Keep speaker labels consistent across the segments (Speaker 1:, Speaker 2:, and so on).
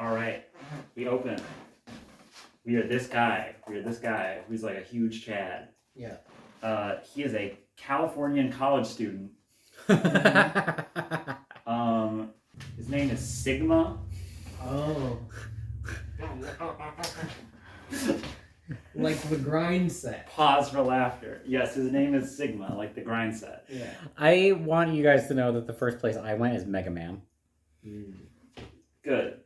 Speaker 1: All right, we open. We are this guy. Who's like a huge Chad.
Speaker 2: Yeah.
Speaker 1: He is a Californian college student. His name is Sigma.
Speaker 2: Oh. Like the grind set.
Speaker 1: Pause for laughter. Yes, his name is Sigma, like the grind set.
Speaker 2: Yeah.
Speaker 3: I want you guys to know that the first place I went is Mega Man.
Speaker 1: Good.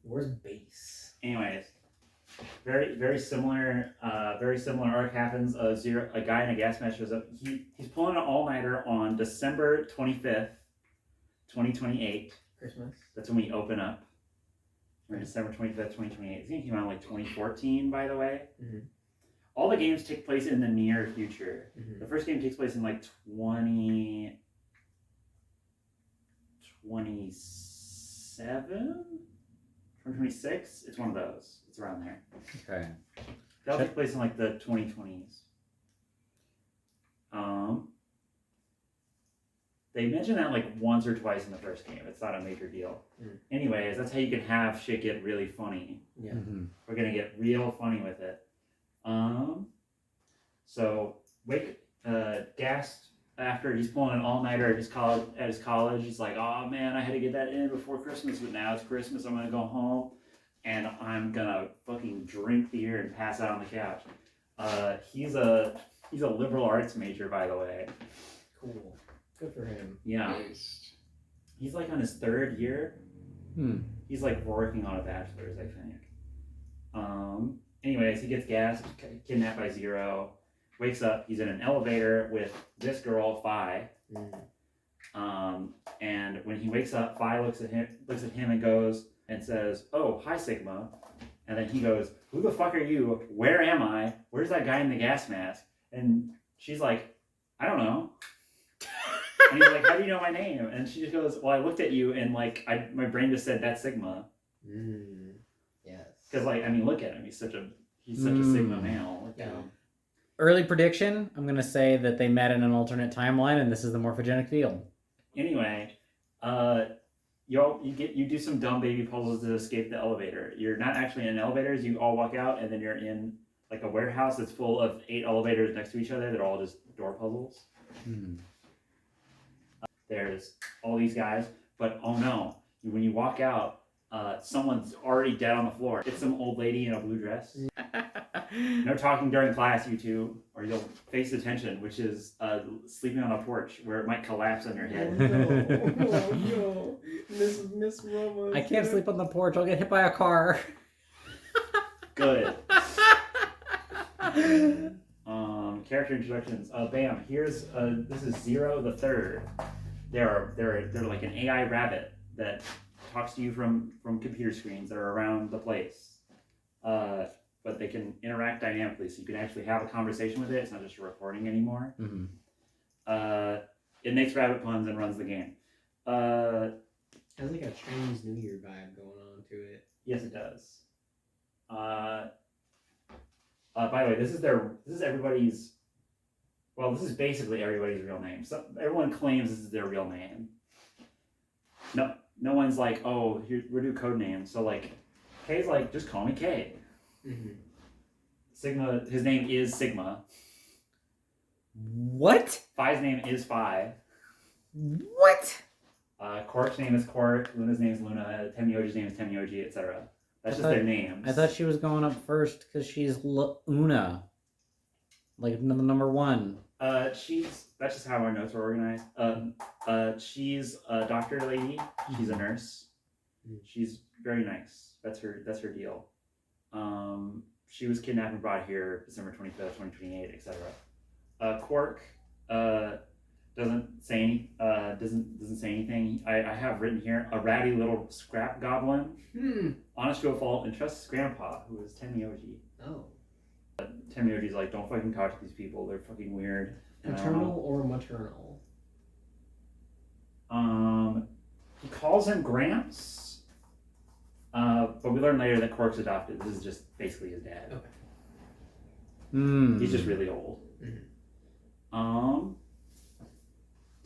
Speaker 2: Where's base?
Speaker 1: Anyways, very similar arc happens. A guy in a gas mask shows up. He's pulling an all-nighter on December 25th, 2028.
Speaker 2: Christmas.
Speaker 1: That's when we open up. We're December 25th, 2028. It's going to come out in like 2014, by the way.
Speaker 2: Mm-hmm.
Speaker 1: All the games take place in the near future.
Speaker 2: Mm-hmm.
Speaker 1: The first game takes place in like 2027? 2026? It's one of those. It's around there.
Speaker 3: Okay.
Speaker 1: That'll take place in like the 2020s. They mention that like once or twice in the first game. It's not a major deal. Anyways, that's how you can have shit get really funny.
Speaker 2: Yeah.
Speaker 3: Mm-hmm.
Speaker 1: We're gonna get real funny with it. So gassed after he's pulling an all-nighter at his college. He's like, oh man, I had to get that in before Christmas, but now it's Christmas. I'm gonna go home and I'm gonna fucking drink beer and pass out on the couch. He's a liberal arts major, by the way.
Speaker 2: Cool. Good for him.
Speaker 1: Yeah. He's like on his third year. He's like working on a bachelor's, I think. Anyways, he gets gassed, kidnapped by Zero, wakes up, he's in an elevator with this girl, Phi. And when he wakes up, Phi looks at him and goes and says, oh, hi Sigma. And then he goes, who the fuck are you? Where am I? Where's that guy in the gas mask? And she's like, I don't know. And he's like, how do you know my name? And she just goes, well, I looked at you and like my brain just said that's Sigma.
Speaker 2: Yes.
Speaker 1: Because like, I mean, look at him. He's such a Sigma male. Look at him.
Speaker 3: Early prediction, I'm going to say that they met in an alternate timeline and this is the morphogenic field.
Speaker 1: Anyway, you do some dumb baby puzzles to escape the elevator. You're not actually in elevators. You all walk out and then you're in like a warehouse that's full of 8 elevators next to each other. They're all just door puzzles. There's all these guys, but oh no, when you walk out, someone's already dead on the floor. It's some old lady in a blue dress. No talking during class, you two, or you'll face detention, which is sleeping on a porch where it might collapse on your head.
Speaker 2: Oh no. Miss Roma.
Speaker 3: I can't sleep on the porch. I'll get hit by a car.
Speaker 1: Good. Character introductions. Bam. Here's this is Zero the Third. They're like an AI rabbit that talks to you from computer screens that are around the place. But they can interact dynamically, so you can actually have a conversation with it. It's not just a recording anymore. It makes rabbit puns and runs the game.
Speaker 2: Has like a Chinese New Year vibe going on to it.
Speaker 1: Yes, it does. By the way, this is everybody's. Well, this is basically everybody's real name. So everyone claims this is their real name. No one's like, oh, here we're doing code names. So like, K's like, just call me K. Sigma, his name is Sigma.
Speaker 3: What?
Speaker 1: Phi's name is Phi.
Speaker 3: What?
Speaker 1: Quark's name is Quark. Luna's name is Luna. Temyoji's name is Temyoji, etc. That's just their names.
Speaker 3: I thought she was going up first because she's Una. Like number 1.
Speaker 1: That's just how our notes are organized. She's a doctor lady. She's a nurse. She's very nice. That's her deal. She was kidnapped and brought here December 25th, 2028, etc. Quark doesn't say anything. I have written here a ratty little scrap goblin, honest to a fault, and trusts his grandpa, who is Temyoji.
Speaker 2: Oh.
Speaker 1: Temyoji's like, don't fucking talk to these people. They're fucking weird.
Speaker 2: Paternal or maternal?
Speaker 1: He calls him Gramps. But we learn later that Quark's adopted. This is just basically his dad.
Speaker 2: Okay.
Speaker 1: He's just really old.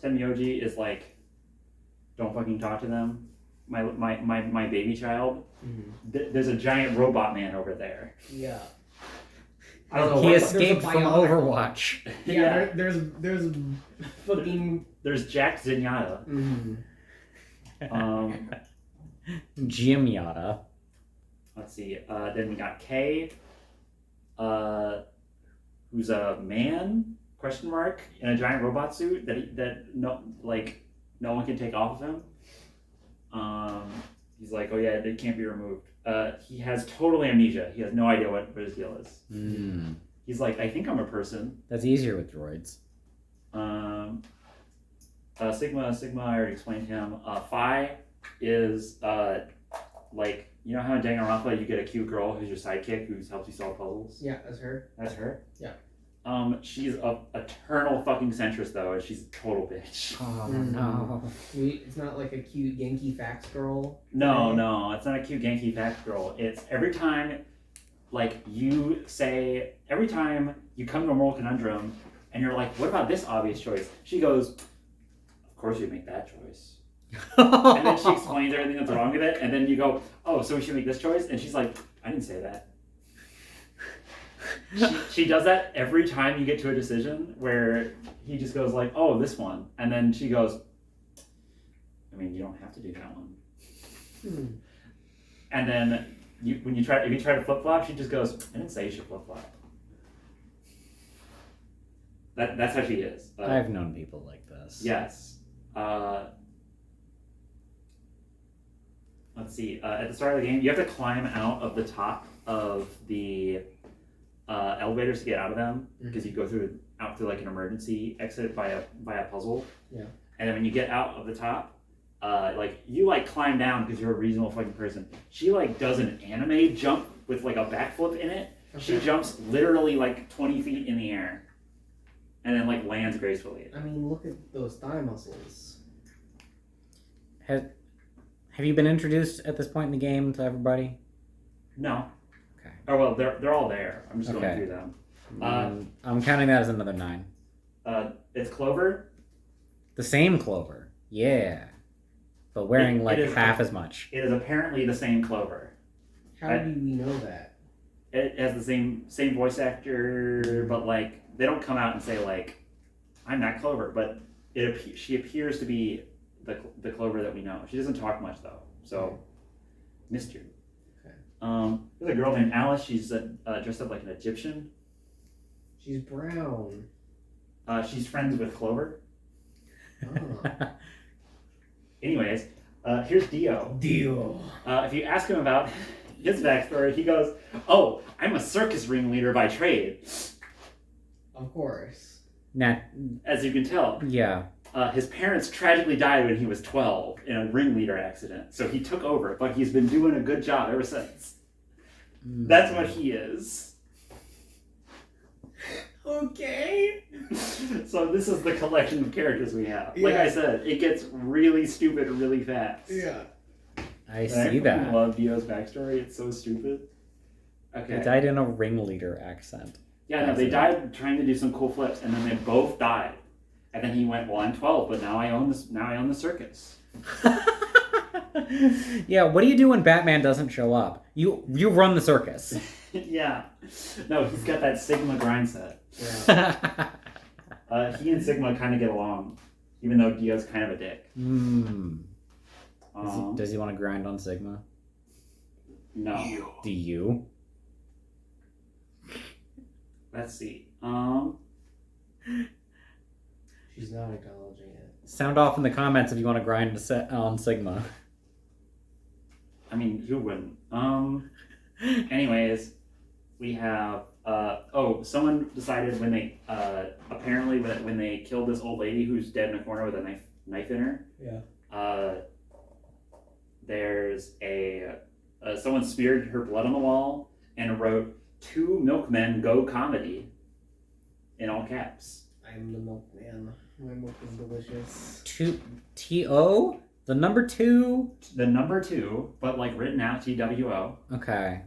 Speaker 1: Temyoji is like, don't fucking talk to them. my baby child.
Speaker 2: Mm-hmm.
Speaker 1: There's a giant robot man over there.
Speaker 2: Yeah.
Speaker 1: I don't know.
Speaker 3: He
Speaker 1: what
Speaker 3: escaped
Speaker 2: there's a
Speaker 3: from
Speaker 2: bionic-
Speaker 3: Overwatch.
Speaker 2: Yeah. There's fucking.
Speaker 1: There's Jack Zenyatta.
Speaker 2: Mm.
Speaker 3: Jim Yada.
Speaker 1: Let's see. Then we got Kay, who's a man ? In a giant robot suit that no one can take off of him. He's like, oh yeah, they can't be removed. He has total amnesia. He has no idea what his deal is.
Speaker 3: Mm.
Speaker 1: He's like, I think I'm a person.
Speaker 3: That's easier with droids.
Speaker 1: Sigma, I already explained him. Phi is like, you know how in Danganronpa you get a cute girl who's your sidekick who helps you solve puzzles?
Speaker 2: Yeah, that's her.
Speaker 1: That's her?
Speaker 2: Yeah.
Speaker 1: She's a eternal fucking centrist though, and she's a total bitch.
Speaker 3: Oh no.
Speaker 2: It's not like a cute Yankee fax girl.
Speaker 1: No, it's not a cute Genki fact girl. It's every time you come to a moral conundrum and you're like, what about this obvious choice? She goes, of course you make that choice. And then she explains everything that's wrong with it, and then you go, oh, so we should make this choice? And she's like, I didn't say that. She does that every time you get to a decision where he just goes like, oh, this one. And then she goes, I mean, you don't have to do that one. And then if you try to flip-flop, she just goes, I didn't say you should flip-flop. That's how she is.
Speaker 3: I've known people like this.
Speaker 1: Yes. Let's see. At the start of the game, you have to climb out of the top of the elevators to get out of them, because you go out through like an emergency exit by a puzzle.
Speaker 2: Yeah.
Speaker 1: And then when you get out of the top, you climb down because you're a reasonable fucking person. She does an anime jump with like a backflip in it. Okay. She jumps literally 20 feet in the air, and then lands gracefully.
Speaker 2: I mean, look at those thigh muscles.
Speaker 3: Have you been introduced at this point in the game to everybody?
Speaker 1: No.
Speaker 3: Okay.
Speaker 1: Oh well, they're all there. I'm just going through them.
Speaker 3: I'm counting that as another 9.
Speaker 1: It's Clover.
Speaker 3: The same Clover. Yeah. But wearing half as much.
Speaker 1: It is apparently the same Clover.
Speaker 2: How do we know that?
Speaker 1: It has the same voice actor, but they don't come out and say I'm not Clover, but she appears to be the Clover that we know. She doesn't talk much though, so missed you. Okay. There's a girl named Alice. She's dressed up like an Egyptian.
Speaker 2: She's brown.
Speaker 1: She's friends with Clover.
Speaker 2: Oh.
Speaker 1: Anyways, here's Dio. If you ask him about his backstory, he goes, "Oh, I'm a circus ringleader by trade."
Speaker 2: Of course.
Speaker 3: Nah.
Speaker 1: As you can tell.
Speaker 3: Yeah.
Speaker 1: His parents tragically died when he was 12 in a ringleader accident, so he took over, but he's been doing a good job ever since. That's what he is.
Speaker 2: Okay.
Speaker 1: So this is the collection of characters we have.
Speaker 2: Yeah.
Speaker 1: Like I said, it gets really stupid really fast.
Speaker 2: Yeah.
Speaker 3: I see that.
Speaker 1: I love Dio's backstory. It's so stupid. Okay.
Speaker 3: They died in a ringleader accent.
Speaker 1: Yeah, no, they died trying to do some cool flips, and then they both died. And then he went, well, I'm 12, but now I own this. Now I own the circus.
Speaker 3: Yeah, what do you do when Batman doesn't show up? You run the circus.
Speaker 1: Yeah. No, he's got that Sigma grind set.
Speaker 2: Yeah.
Speaker 1: He and Sigma kind of get along, even though Dio's kind of a dick.
Speaker 3: Does he want to grind on Sigma?
Speaker 1: No.
Speaker 3: Do you?
Speaker 1: Let's see.
Speaker 2: She's not acknowledging it.
Speaker 3: Sound off in the comments if you want to grind on Sigma.
Speaker 1: I mean, who wouldn't? Anyways, we have someone decided when they apparently when they killed this old lady who's dead in a corner with a knife in her.
Speaker 2: Yeah.
Speaker 1: There's someone smeared her blood on the wall and wrote "2 milkmen go comedy" in all caps.
Speaker 2: I'm the milkman. My milk is delicious.
Speaker 3: T-O? The number 2?
Speaker 1: The number 2, but written out TWO.
Speaker 3: Okay.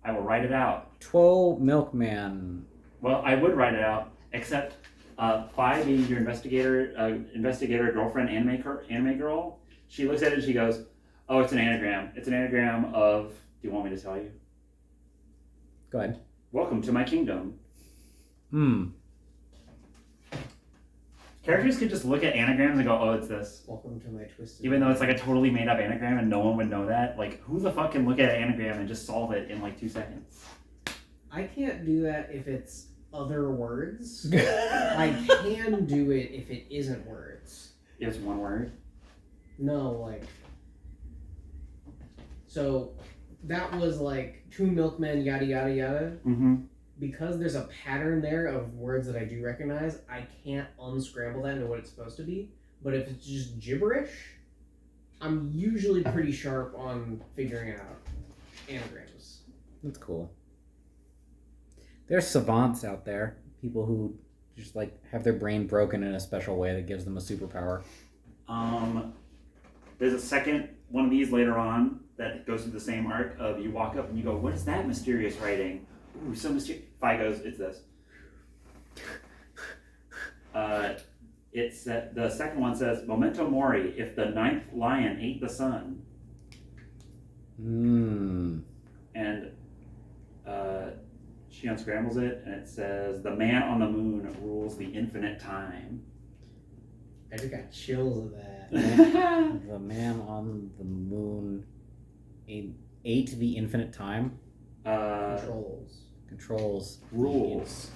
Speaker 1: I will write it out.
Speaker 3: 12 milkman.
Speaker 1: Well, I would write it out, except Phi being your investigator girlfriend, anime girl. she looks at it and she goes, "Oh, it's an anagram. It's an anagram of." Do you want me to tell you?
Speaker 3: Go ahead.
Speaker 1: Welcome to my kingdom. Characters could just look at anagrams and go, "Oh, it's this."
Speaker 2: Welcome to my twisted.
Speaker 1: Even though it's like a totally made up anagram and no one would know that. Like, who the fuck can look at an anagram and just solve it in like 2 seconds?
Speaker 2: I can't do that if it's other words. I can do it if it isn't words.
Speaker 1: If it's one word.
Speaker 2: No, like. So that was like 2 milkmen, yada yada yada.
Speaker 1: Mm-hmm.
Speaker 2: Because there's a pattern there of words that I do recognize, I can't unscramble that into what it's supposed to be. But if it's just gibberish, I'm usually pretty sharp on figuring out anagrams.
Speaker 3: That's cool. There's savants out there, people who just like have their brain broken in a special way that gives them a superpower.
Speaker 1: There's a second one of these later on that goes through the same arc of you walk up and you go, "What is that mysterious writing? Ooh, so mysterious." Fi goes, "It's this." It's the second one says, "Memento mori, if the 9th lion ate the sun." And she unscrambles it and it says, "The man on the moon rules the infinite time."
Speaker 2: I just got chills of that.
Speaker 3: The man on the moon ate the infinite time. Controls rules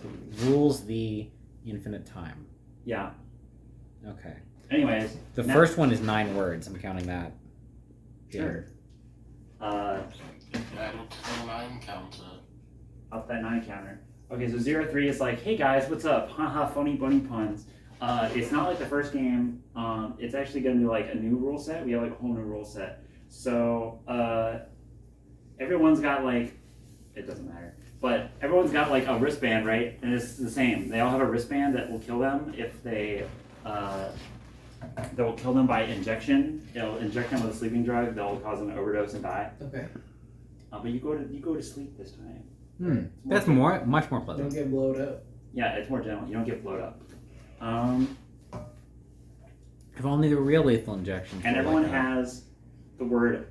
Speaker 3: the infinite time.
Speaker 1: Yeah.
Speaker 3: Okay.
Speaker 1: Anyways,
Speaker 3: the first one is 9 words. I'm counting that.
Speaker 1: Sure.
Speaker 4: Up the 9 counter.
Speaker 1: Up that 9 counter. Okay, so 03 is like, "Hey guys, what's up? Haha, funny bunny puns." It's not like the first game. It's actually going to be like a new rule set. We have like a whole new rule set. So everyone's got like, it doesn't matter, but everyone's got like a wristband, right? And it's the same. They all have a wristband that will kill them if they, that will kill them by injection. It'll inject them with a sleeping drug. They'll cause them to overdose and die.
Speaker 2: Okay.
Speaker 1: But you go to sleep this time.
Speaker 3: That's much more
Speaker 2: Don't
Speaker 3: pleasant.
Speaker 2: get blowed up.
Speaker 1: Yeah, it's more gentle. You don't get blowed up.
Speaker 3: If only the real lethal injections.
Speaker 1: And
Speaker 3: were
Speaker 1: everyone
Speaker 3: like that.
Speaker 1: has the word,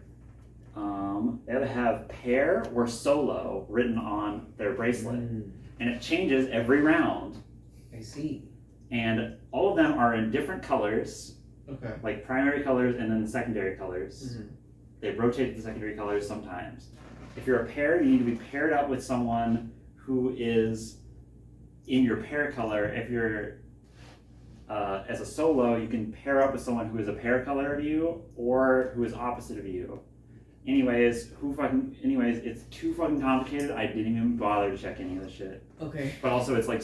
Speaker 1: they either have pair or solo written on their bracelet. And it changes every round.
Speaker 2: I see.
Speaker 1: And all of them are in different colors,
Speaker 2: Okay.
Speaker 1: like primary colors and then the secondary colors.
Speaker 2: Mm-hmm.
Speaker 1: They rotate the secondary colors sometimes. If you're a pair, you need to be paired up with someone who is in your pair color. If you're as a solo, you can pair up with someone who is a pair color of you or who is opposite of you. Anyways, it's too fucking complicated. I didn't even bother to check any of this shit.
Speaker 2: Okay.
Speaker 1: But also, it's like,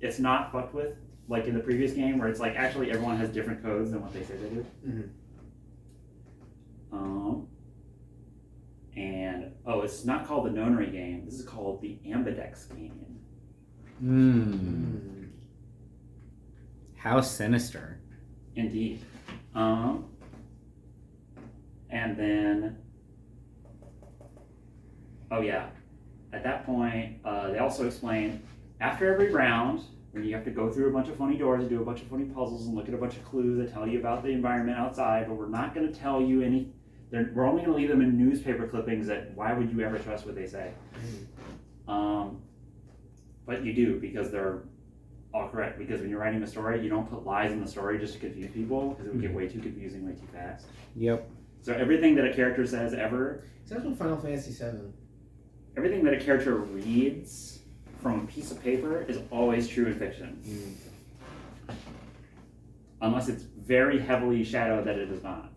Speaker 1: it's not fucked with like in the previous game where it's like actually everyone has different codes than what they say they do. And it's not called the Nonary game. This is called the Ambidex game.
Speaker 3: How sinister.
Speaker 1: Indeed. And then, at that point, they also explain after every round, when you have to go through a bunch of funny doors and do a bunch of funny puzzles and look at a bunch of clues that tell you about the environment outside, but we're not going to tell you any. We're only going to leave them in newspaper clippings that why would you ever trust what they say? But you do because they're all correct. Because when you're writing a story, you don't put lies in the story just to confuse people because it would get way too confusing way too fast.
Speaker 3: Yep.
Speaker 1: So everything that a character says ever,
Speaker 2: Except in Final Fantasy VII.
Speaker 1: everything that a character reads from a piece of paper is always true in fiction. Unless it's very heavily shadowed that it is not.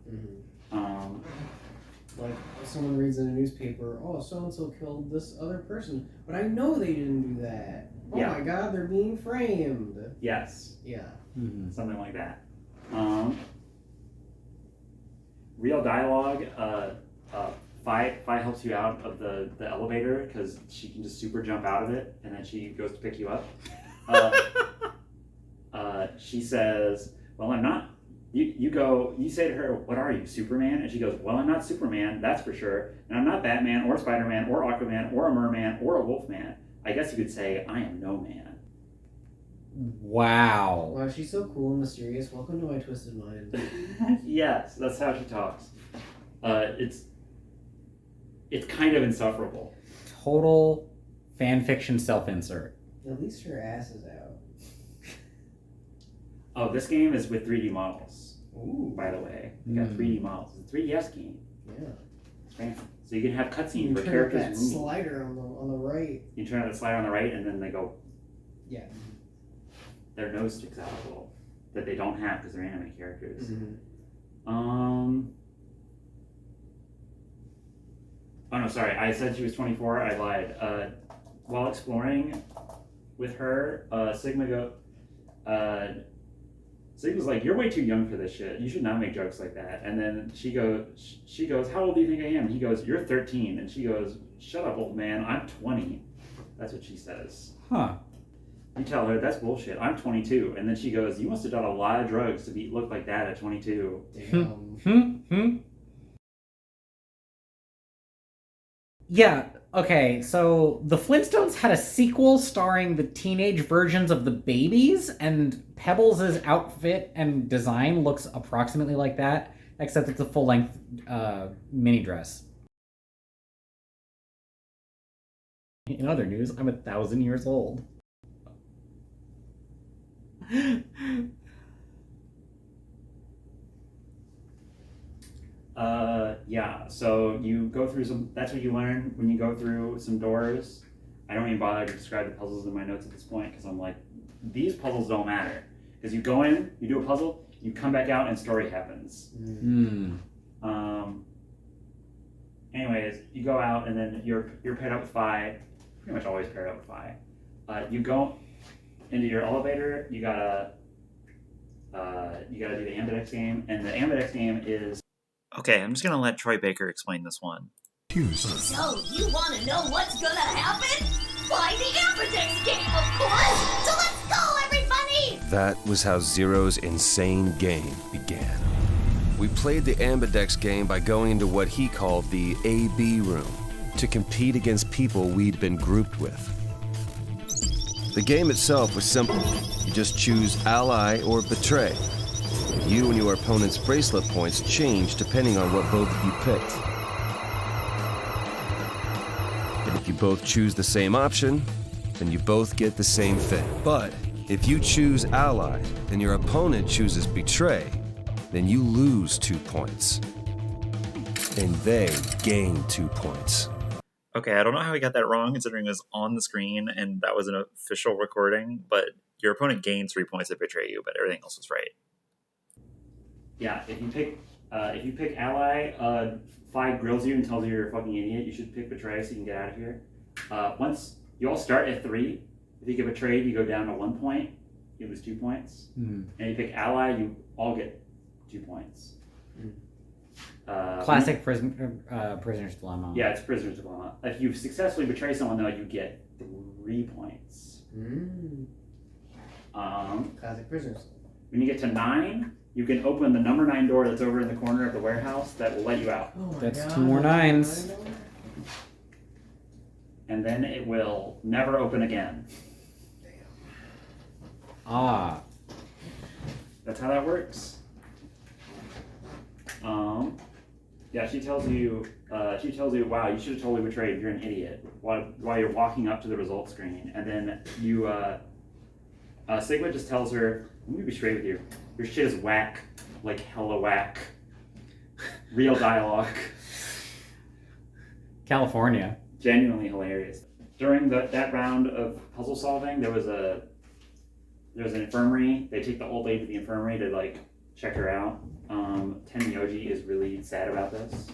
Speaker 2: Like, if someone reads in a newspaper, "Oh, so-and-so killed this other person, but I know they didn't do that. Oh
Speaker 1: Yeah.
Speaker 2: my god, they're being framed."
Speaker 1: Yes,
Speaker 2: Yeah.
Speaker 1: something like that. Real dialogue, Fi helps you out of the elevator because she can just super jump out of it and then she goes to pick you up. She says, "Well, I'm not." You say to her, "What are you, Superman?" And she goes, "Well, I'm not Superman, that's for sure. And I'm not Batman or Spider-Man or Aquaman or a Merman or a Wolfman. I guess you could say I am no man."
Speaker 3: Wow.
Speaker 2: Wow, she's so cool and mysterious. Welcome to my twisted mind.
Speaker 1: Yes, that's how she talks. It's kind of insufferable.
Speaker 3: Total fanfiction self-insert.
Speaker 2: At least her ass is out.
Speaker 1: Oh, this game is with 3D models.
Speaker 2: Ooh.
Speaker 1: By the way, you got 3D models. It's a 3DS game.
Speaker 2: Yeah.
Speaker 1: It's fancy. So you can have cutscenes
Speaker 2: You
Speaker 1: where
Speaker 2: turn
Speaker 1: characters
Speaker 2: that
Speaker 1: move.
Speaker 2: slider on the right.
Speaker 1: You turn on the slider on the right, and then they go.
Speaker 2: Yeah.
Speaker 1: Their nose sticks out a little that they don't have because they're anime characters.
Speaker 2: Mm-hmm.
Speaker 1: Oh no, sorry. I said she was 24. I lied. While exploring with her, Sigma's like, "You're way too young for this shit. You should not make jokes like that." And then she goes, "How old do you think I am?" And he goes, "You're 13." And she goes, "Shut up, old man. I'm 20." That's what she says.
Speaker 3: Huh.
Speaker 1: You tell her, "That's bullshit. I'm 22." And then she goes, "You must have done a lot of drugs to look like that at 22."
Speaker 2: Damn.
Speaker 3: Yeah, okay, so the Flintstones had a sequel starring the teenage versions of the babies, and Pebbles' outfit and design looks approximately like that, except it's a full-length mini dress. In other news, I'm 1,000 years old.
Speaker 1: Yeah, so you go through that's what you learn when you go through some doors. I don't even bother to describe the puzzles in my notes at this point because I'm like, these puzzles don't matter. Because you go in, you do a puzzle, you come back out, and story happens. Anyways, you go out, and then you're paired up with Phi, pretty much always paired up with Phi. You go into your elevator, you gotta do the Ambidex game, and the Ambidex game is... Okay, I'm just gonna let Troy Baker explain this one.
Speaker 5: So, you wanna know what's gonna happen? Buy the Ambidex game, of course! So let's go, everybody!
Speaker 6: That was how Zero's insane game began. We played the Ambidex game by going into what he called the AB room to compete against people we'd been grouped with. The game itself was simple. You just choose ally or betray. You and your opponent's bracelet points change depending on what both of you picked. And if you both choose the same option, then you both get the same thing. But if you choose ally and your opponent chooses betray, then you lose 2 points. And they gain 2 points.
Speaker 1: Okay, I don't know how he got that wrong considering it was on the screen and that was an official recording, but your opponent gains 3 points if they betray you, but everything else was right. Yeah, if you pick ally, Phi grills you and tells you you're a fucking idiot. You should pick betray so you can get out of here. Once you all start at 3, if you get betrayed, you go down to 1 point. You lose 2 points. And if you pick ally, you all get 2 points.
Speaker 3: Classic Prisoner's Dilemma.
Speaker 1: Yeah, it's Prisoner's Dilemma. If you successfully betray someone, though, you get 3 points.
Speaker 2: Classic prisoners.
Speaker 1: When you get to 9, you can open the number 9 door that's over in the corner of the warehouse that will let you out.
Speaker 2: Oh my
Speaker 3: That's
Speaker 2: God.
Speaker 3: 2 more 9s.
Speaker 1: And then it will never open again.
Speaker 3: Ah.
Speaker 1: That's how that works. Yeah, she tells you, wow, you should have totally betrayed. You're an idiot. While you're walking up to the results screen, and then you, Sigma just tells her, "Let me be straight with you. Your shit is whack, like hella whack. Real dialogue.
Speaker 3: California.
Speaker 1: Genuinely hilarious." During that round of puzzle solving, there was an infirmary. They take the old lady to the infirmary to like check her out. Tenmyoji is really sad about this.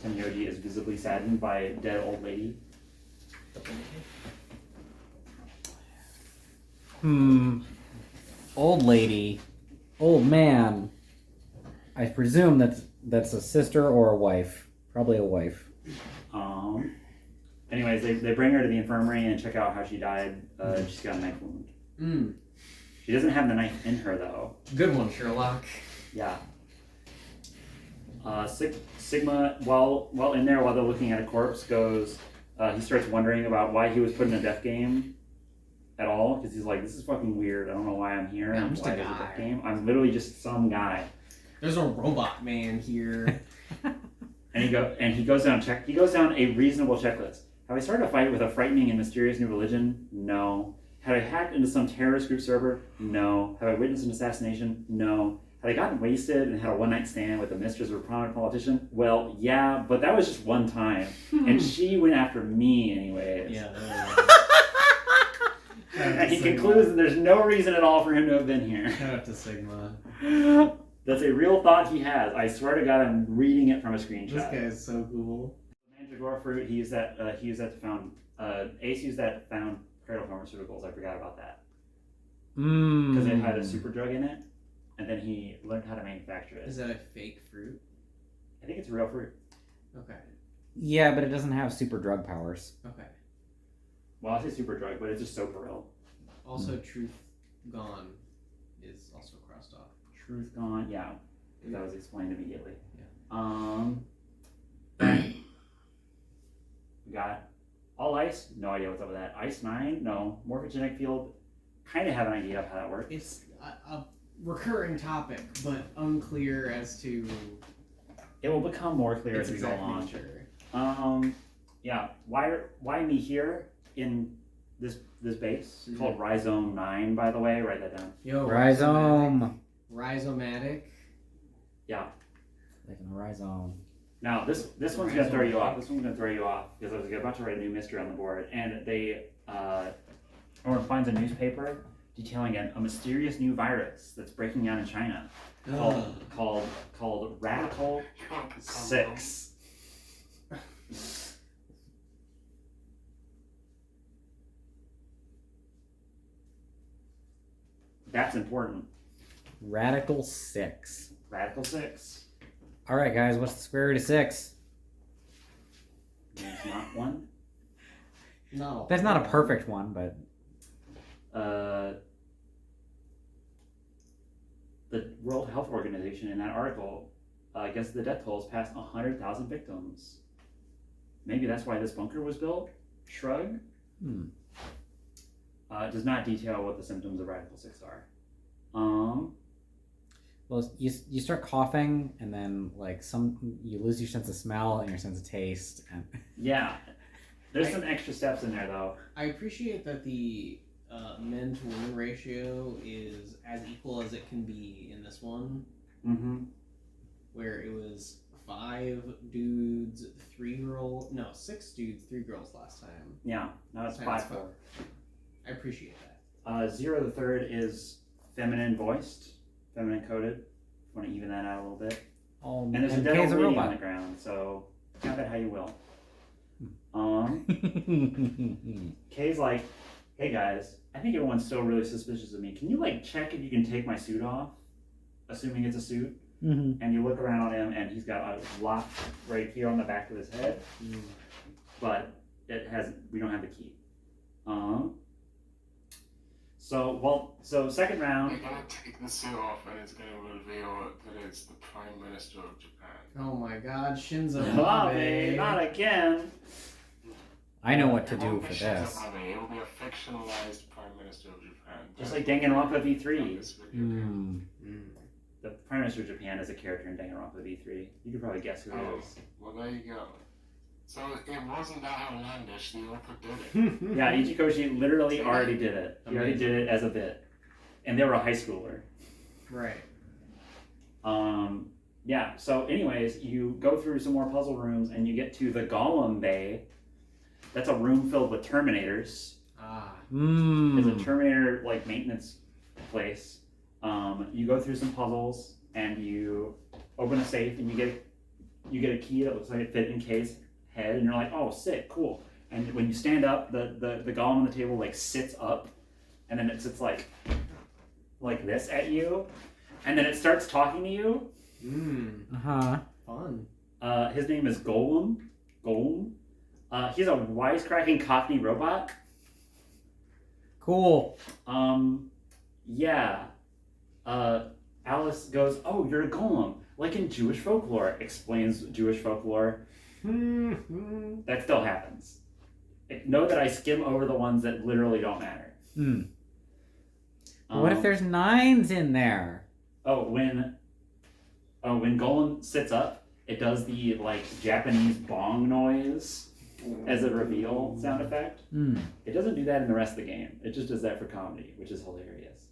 Speaker 1: Tenmyoji is visibly saddened by a dead old lady.
Speaker 3: Old lady. Old man. I presume that's a sister or a wife. Probably a wife.
Speaker 1: Anyways, they bring her to the infirmary and check out how she died. She's got a knife wound. She doesn't have the knife in her though.
Speaker 2: Good one, Sherlock.
Speaker 1: Yeah. Sigma, while in there, while they're looking at a corpse, goes. He starts wondering about why he was put in a death game at all because he's like, this is fucking weird. I don't know why I'm here.
Speaker 2: Yeah, I'm
Speaker 1: and
Speaker 2: just
Speaker 1: why
Speaker 2: a
Speaker 1: there's
Speaker 2: guy.
Speaker 1: book game. I'm literally just some guy.
Speaker 2: There's a robot man here.
Speaker 1: And he goes down a reasonable checklist. Have I started a fight with a frightening and mysterious new religion? No. Had I hacked into some terrorist group server? No. Have I witnessed an assassination? No. Had I gotten wasted and had a one-night stand with the mistress of a prominent politician? Well, yeah, but that was just one time. And she went after me anyways.
Speaker 2: Yeah.
Speaker 1: And he concludes that there's no reason at all for him to have been here.
Speaker 2: Shout out to Sigma.
Speaker 1: That's a real thought he has. I swear to God, I'm reading it from a screenshot.
Speaker 2: This guy is so cool.
Speaker 1: Mandragora fruit. He used that to found. Ace used that to found Cradle Pharmaceuticals. I forgot about that because it had a super drug in it, and then he learned how to manufacture it.
Speaker 2: Is that a fake fruit?
Speaker 1: I think it's real fruit.
Speaker 2: Okay.
Speaker 3: Yeah, but it doesn't have super drug powers.
Speaker 2: Okay.
Speaker 1: Well, I say super drug, but it's just Soparil.
Speaker 2: Also, Truth Gone is also crossed off.
Speaker 1: Truth gone. Yeah, because that was explained immediately.
Speaker 2: Yeah.
Speaker 1: We got all ice. No idea what's up with that. Ice 9. No. Morphogenic field. Kind of have an idea of how that works.
Speaker 2: It's a recurring topic, but unclear as to
Speaker 1: It will become more clear
Speaker 2: its
Speaker 1: as we go
Speaker 2: exact
Speaker 1: along.
Speaker 2: nature.
Speaker 1: Yeah. Why me here in this base called Rhizome 9? By the way, write that down.
Speaker 2: Yo,
Speaker 3: Rhizome.
Speaker 2: Rhizomatic.
Speaker 1: Yeah.
Speaker 3: Like a rhizome.
Speaker 1: Now this one's gonna throw you off. This one's gonna throw you off because I was about to write a new mystery on the board, and Oren finds a newspaper detailing a mysterious new virus that's breaking out in China called Radical 6. That's important.
Speaker 3: Radical 6.
Speaker 1: Radical 6.
Speaker 3: All right, guys, what's the square root of 6?
Speaker 1: It's not one.
Speaker 2: No.
Speaker 3: That's not a perfect one, but
Speaker 1: The World Health Organization in that article guesses the death tolls past 100,000 victims. Maybe that's why this bunker was built. Shrug. It does not detail what the symptoms of Radical 6 are.
Speaker 3: well, you start coughing, and then like you lose your sense of smell and your sense of taste, and
Speaker 1: Yeah. There's some extra steps in there though.
Speaker 2: I appreciate that the men to women ratio is as equal as it can be in this one, where it was 5 dudes, 6 dudes, 3 girls last time.
Speaker 1: Yeah. Now it's
Speaker 2: This time
Speaker 1: 5-4.
Speaker 2: I appreciate that.
Speaker 1: 0 the third is feminine voiced, feminine coded. Want to even that out a little bit. And there's a dead
Speaker 3: Kay's
Speaker 1: old
Speaker 3: a
Speaker 1: lady on
Speaker 3: robot.
Speaker 1: the ground, so count that how you will. Kay's like, hey guys, I think everyone's still really suspicious of me. Can you like check if you can take my suit off? Assuming it's a suit. And you look around on him and he's got a lock right here on the back of his head. But we don't have the key. So second round.
Speaker 4: They're gonna take the suit off and it's gonna reveal that it's the Prime Minister of Japan.
Speaker 2: Oh my God, Shinzo
Speaker 1: Abe,
Speaker 2: Abe.
Speaker 1: not again.
Speaker 3: I know what to
Speaker 4: It
Speaker 3: do
Speaker 4: won't
Speaker 3: for
Speaker 4: be Shinzo
Speaker 3: this.
Speaker 4: Abe, it will be a fictionalized Prime Minister of Japan.
Speaker 1: Just like Danganronpa V3.
Speaker 4: This video game.
Speaker 1: The Prime Minister of Japan is a character in Danganronpa V3. You could probably guess who it is.
Speaker 4: Well, there you go. So it wasn't that outlandish. The author did it.
Speaker 1: Yeah, Ichikoshi literally already did it. He already did it as a bit. And they were a high schooler.
Speaker 2: Right.
Speaker 1: Yeah, so anyways, you go through some more puzzle rooms and you get to the Golem Bay. That's a room filled with Terminators. It's a Terminator like maintenance place. You go through some puzzles and you open a safe and you get a key that looks like it fit in Kay's head and you're like, oh sick, cool. And when you stand up, the golem on the table like sits up and then it sits like this at you and then it starts talking to you.
Speaker 2: Fun.
Speaker 1: His name is Golem. He's a wisecracking Cockney robot.
Speaker 3: Cool.
Speaker 1: Yeah. Alice goes, oh, you're a golem, like in Jewish folklore, explains Jewish folklore. That still happens. Know that I skim over the ones that literally don't matter.
Speaker 3: Hmm. What if there's 9s in there?
Speaker 1: When Golem sits up, it does the like Japanese bong noise as a reveal sound effect.
Speaker 3: Hmm.
Speaker 1: It doesn't do that in the rest of the game. It just does that for comedy, which is hilarious.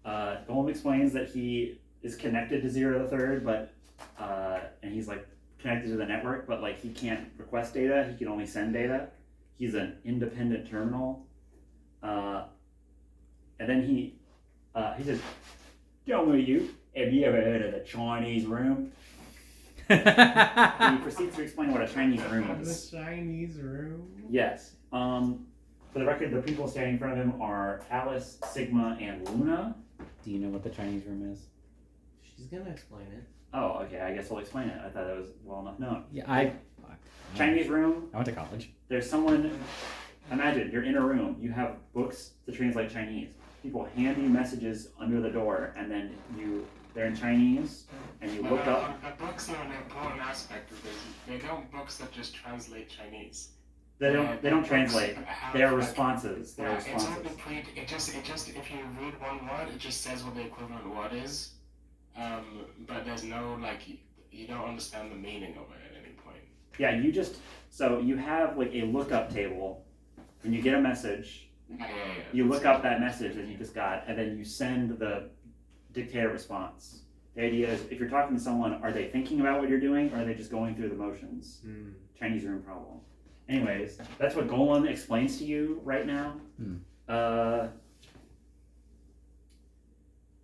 Speaker 1: Golem explains that he is connected to Zero the Third, but and he's like connected to the network, but like he can't request data. He can only send data. He's an independent terminal. And then he says, "Tell me, have you ever heard of the Chinese room?" And he proceeds to explain what a Chinese room is.
Speaker 2: The Chinese room?
Speaker 1: Yes. For the record, the people standing in front of him are Alice, Sigma, and Luna.
Speaker 3: Do you know what the Chinese room is?
Speaker 2: She's gonna explain it.
Speaker 1: Oh, okay. I guess I'll explain it. I thought that was well enough known.
Speaker 3: Yeah,
Speaker 1: Chinese room.
Speaker 3: I went to college.
Speaker 1: There's someone. Imagine you're in a room. You have books to translate Chinese. People hand you messages under the door, and then they're in Chinese, and you look up.
Speaker 4: The books are an important aspect of this. They don't books that just translate Chinese.
Speaker 1: They don't translate. They are
Speaker 4: Like,
Speaker 1: responses. They're
Speaker 4: It's
Speaker 1: responses.
Speaker 4: only it just if you read one word, it just says what the equivalent word is. But there's no like you don't understand the meaning of it at any point.
Speaker 1: Yeah, you have like a lookup table, and you get a message.
Speaker 4: Yeah.
Speaker 1: You look up that message that you just got, and then you send the dictated response. The idea is, if you're talking to someone, are they thinking about what you're doing, or are they just going through the motions? Chinese room problem. Anyways, that's what Golem explains to you right now.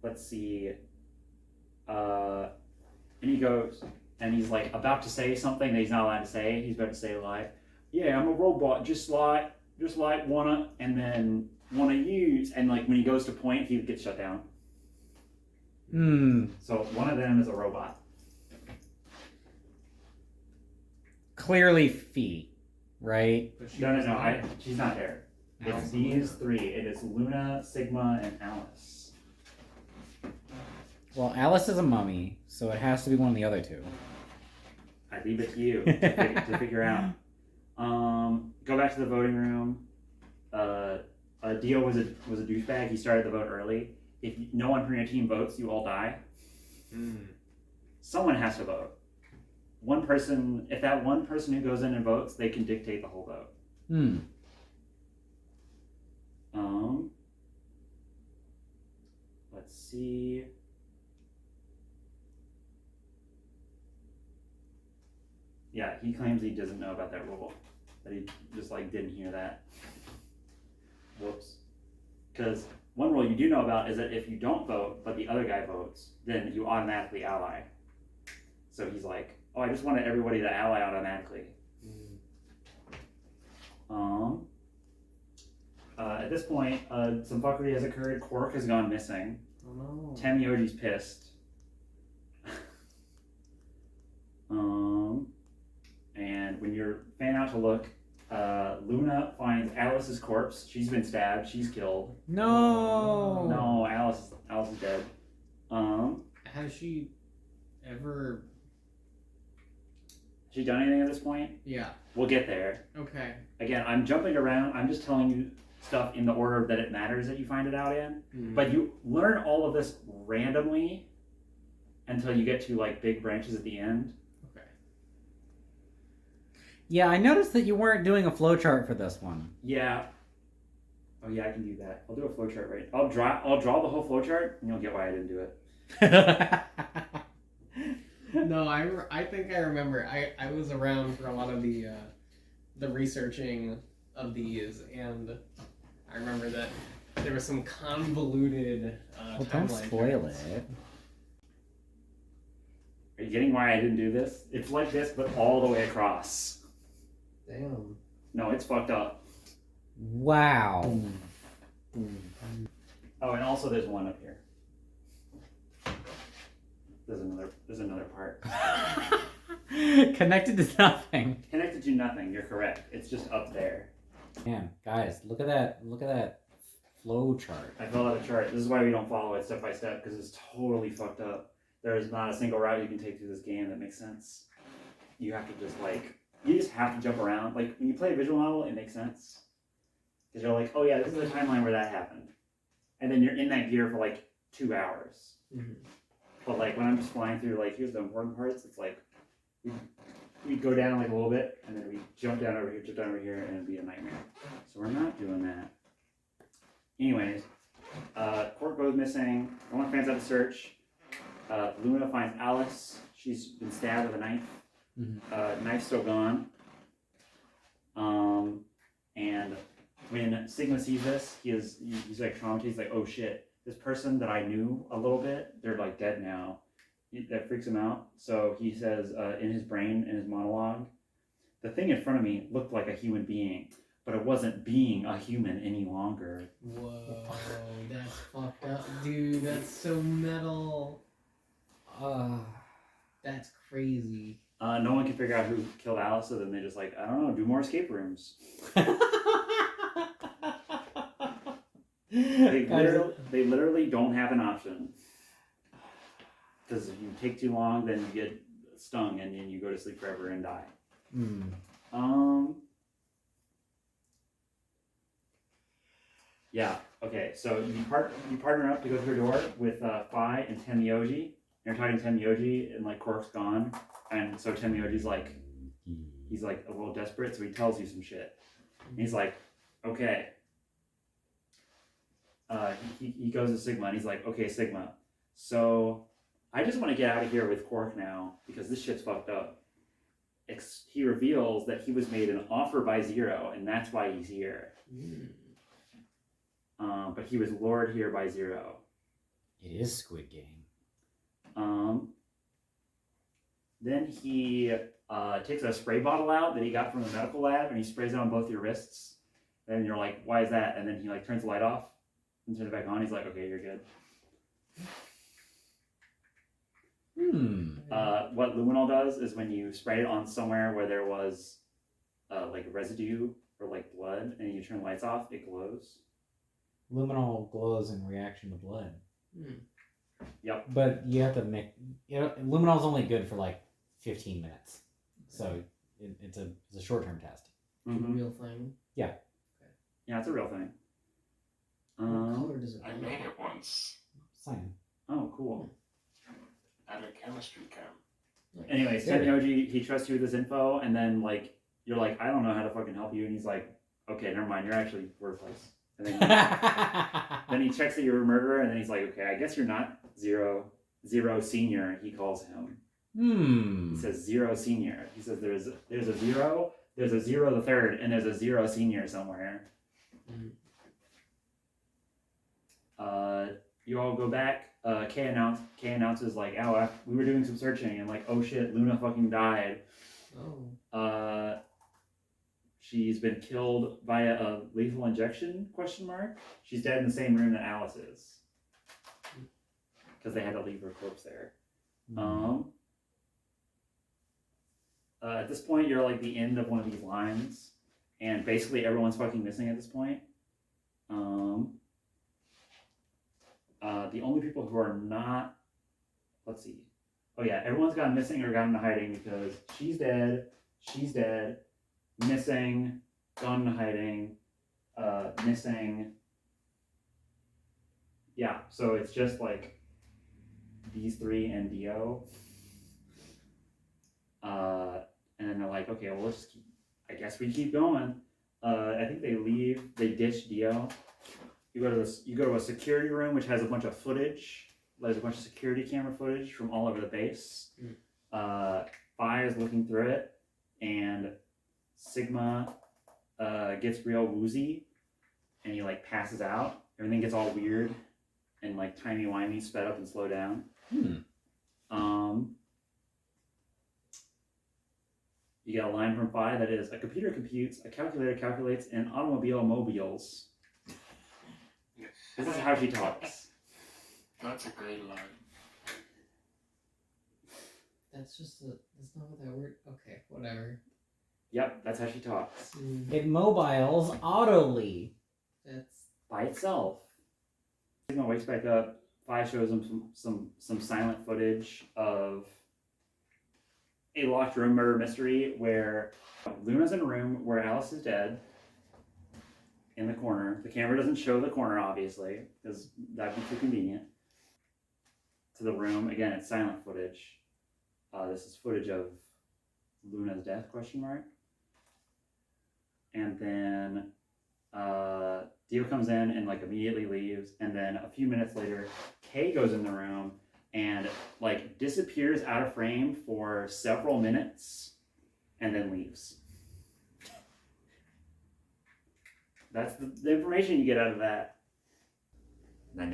Speaker 1: Let's see. And he goes, and he's like about to say something that he's not allowed to say. He's about to say like, "Yeah, I'm a robot, just like wanna use," and like when he goes to point, he gets shut down. So one of them is a robot.
Speaker 3: Clearly Fee, right?
Speaker 1: No. She's not there. It's these three. It is Luna, Sigma, and Alice.
Speaker 3: Well, Alice is a mummy, so it has to be one of the other two.
Speaker 1: I leave it to you to figure out. Go back to the voting room. Dio was a douchebag. He started the vote early. If no one from your team votes, you all die. Someone has to vote. One person. If that one person who goes in and votes, they can dictate the whole vote. Let's see. Yeah, he claims he doesn't know about that rule. That he just like didn't hear that. Whoops. Because one rule you do know about is that if you don't vote, but the other guy votes, then you automatically ally. So he's like, "Oh, I just wanted everybody to ally automatically." At this point, some fuckery has occurred. Quark has gone missing.
Speaker 2: Oh no.
Speaker 1: Tamioji's pissed. And when you're fan out to look, Luna finds Alice's corpse. She's been stabbed. She's killed. No, Alice is dead.
Speaker 2: Has she ever?
Speaker 1: Has she done anything at this point?
Speaker 2: Yeah.
Speaker 1: We'll get there.
Speaker 2: Okay.
Speaker 1: Again, I'm jumping around. I'm just telling you stuff in the order that it matters that you find it out in. But you learn all of this randomly until you get to like big branches at the end.
Speaker 2: Okay.
Speaker 3: Yeah, I noticed that you weren't doing a flowchart for this one.
Speaker 1: Yeah. Oh yeah, I can do that. I'll do a flowchart right. I'll draw the whole flowchart, and you'll get why I didn't do it.
Speaker 2: No, I think I remember. I was around for a lot of the researching of these, and I remember that there was some convoluted
Speaker 3: Well, don't
Speaker 2: timeline
Speaker 3: spoil
Speaker 2: charts.
Speaker 3: it.
Speaker 1: Are you getting why I didn't do this? It's like this, but all the way across.
Speaker 2: Damn.
Speaker 1: No, it's fucked up.
Speaker 3: Wow.
Speaker 1: Oh, and also there's one up here. There's another part.
Speaker 3: Connected to nothing.
Speaker 1: Connected to nothing, you're correct. It's just up there.
Speaker 3: Man, guys, look at that flow chart.
Speaker 1: I filled out a chart. This is why we don't follow it step by step, because it's totally fucked up. There is not a single route you can take through this game that makes sense. You have to just have to jump around. Like when you play a visual novel, it makes sense. Because you're like, oh yeah, this is the timeline where that happened. And then you're in that gear for like 2 hours.
Speaker 2: Mhm.
Speaker 1: But like when I'm just flying through, like here's the important parts. It's like we go down like a little bit, and then we jump down over here, and it'd be a nightmare. So we're not doing that. Anyways, Court goes missing. Everyone fans out to search. Luna finds Alice. She's been stabbed with a knife. Knife's still gone. And when Sigma sees this, he's like traumatized. He's like, oh shit, this person that I knew a little bit, they're like dead now. That freaks him out. So he says in his brain, in his monologue, the thing in front of me looked like a human being, but it wasn't being a human any longer.
Speaker 2: Whoa, that's fucked up, dude. That's so metal. That's crazy.
Speaker 1: No one can figure out who killed Alice, so then they just like, I don't know, do more escape rooms. They literally don't have an option. Because if you take too long, then you get stung and then you go to sleep forever and die. Yeah, okay, so you partner up to go through a door with Phi and Temioji. You're talking Temioji and like Cork's gone. And so Temioji's like, he's like a little desperate, so he tells you some shit. And he's like, okay. He goes to Sigma and he's like, okay, Sigma. So I just want to get out of here with Quark now because this shit's fucked up. He reveals that he was made an offer by Zero, and that's why he's here. But he was lured here by Zero.
Speaker 3: It is Squid Game.
Speaker 1: Then he takes a spray bottle out that he got from the medical lab, and he sprays it on both your wrists. And you're like, why is that? And then he like turns the light off and turns it back on. He's like, okay, you're good. What luminol does is when you spray it on somewhere where there was like residue or like blood, and you turn the lights off, it glows.
Speaker 3: Luminol glows in reaction to blood.
Speaker 1: Yep.
Speaker 3: But you have to make, luminol's only good for like 15 minutes, so it's a short-term test.
Speaker 2: Real thing.
Speaker 1: Yeah, it's a real thing.
Speaker 2: What color does it
Speaker 4: I made it once
Speaker 3: Cyan.
Speaker 1: Oh, cool.
Speaker 4: at a chemistry camp.
Speaker 1: Anyways,
Speaker 3: Good.
Speaker 1: Temioji, he trusts you with this info, and then like you're like, I don't know how to fucking help you, and he's like, okay, never mind, you're actually worthless. And then then he checks that you're a murderer, and then he's like, okay, I guess you're not Zero Senior. He calls him. He says Zero Senior. He says there's a Zero, there's a Zero the Third, and there's a Zero Senior somewhere. You all go back. Kay announces like, oh, we were doing some searching, and like, oh shit, Luna fucking died.
Speaker 2: Oh.
Speaker 1: She's been killed via a lethal injection, ? She's dead in the same room that Alice is. Because they had to leave her corpse there. At this point, you're like the end of one of these lines. And basically everyone's fucking missing at this point. The only people who are not... Let's see. Oh yeah, everyone's gone missing or gone into hiding because she's dead, missing, gone into hiding, missing. Yeah, so it's just like these three and Dio. And then they're like, okay, well, I guess we keep going. I think they ditch Dio. You go to a security room which has a bunch of footage. There's a bunch of security camera footage from all over the base. Phi is looking through it, and Sigma gets real woozy, and he like passes out. Everything gets all weird and like timey-wimey, sped up and slow down. You get a line from Phi that is, a computer computes, a calculator calculates, and an automobile mobiles. This is how she talks.
Speaker 4: That's a great line.
Speaker 2: That's not what that word. Okay, whatever.
Speaker 1: Yep, that's how she talks.
Speaker 3: It mobiles autoly.
Speaker 2: That's
Speaker 1: By itself. Sigma wakes back up. Phi shows him some silent footage of a locked room murder mystery where Luna's in a room where Alice is dead. in the corner. The camera doesn't show the corner, obviously, because that'd be too convenient. To the room. Again, it's silent footage. This is footage of Luna's death, question mark. And then Dio comes in and like immediately leaves. And then a few minutes later, Kay goes in the room and like disappears out of frame for several minutes and then leaves. That's the information you get out of that.
Speaker 2: 9.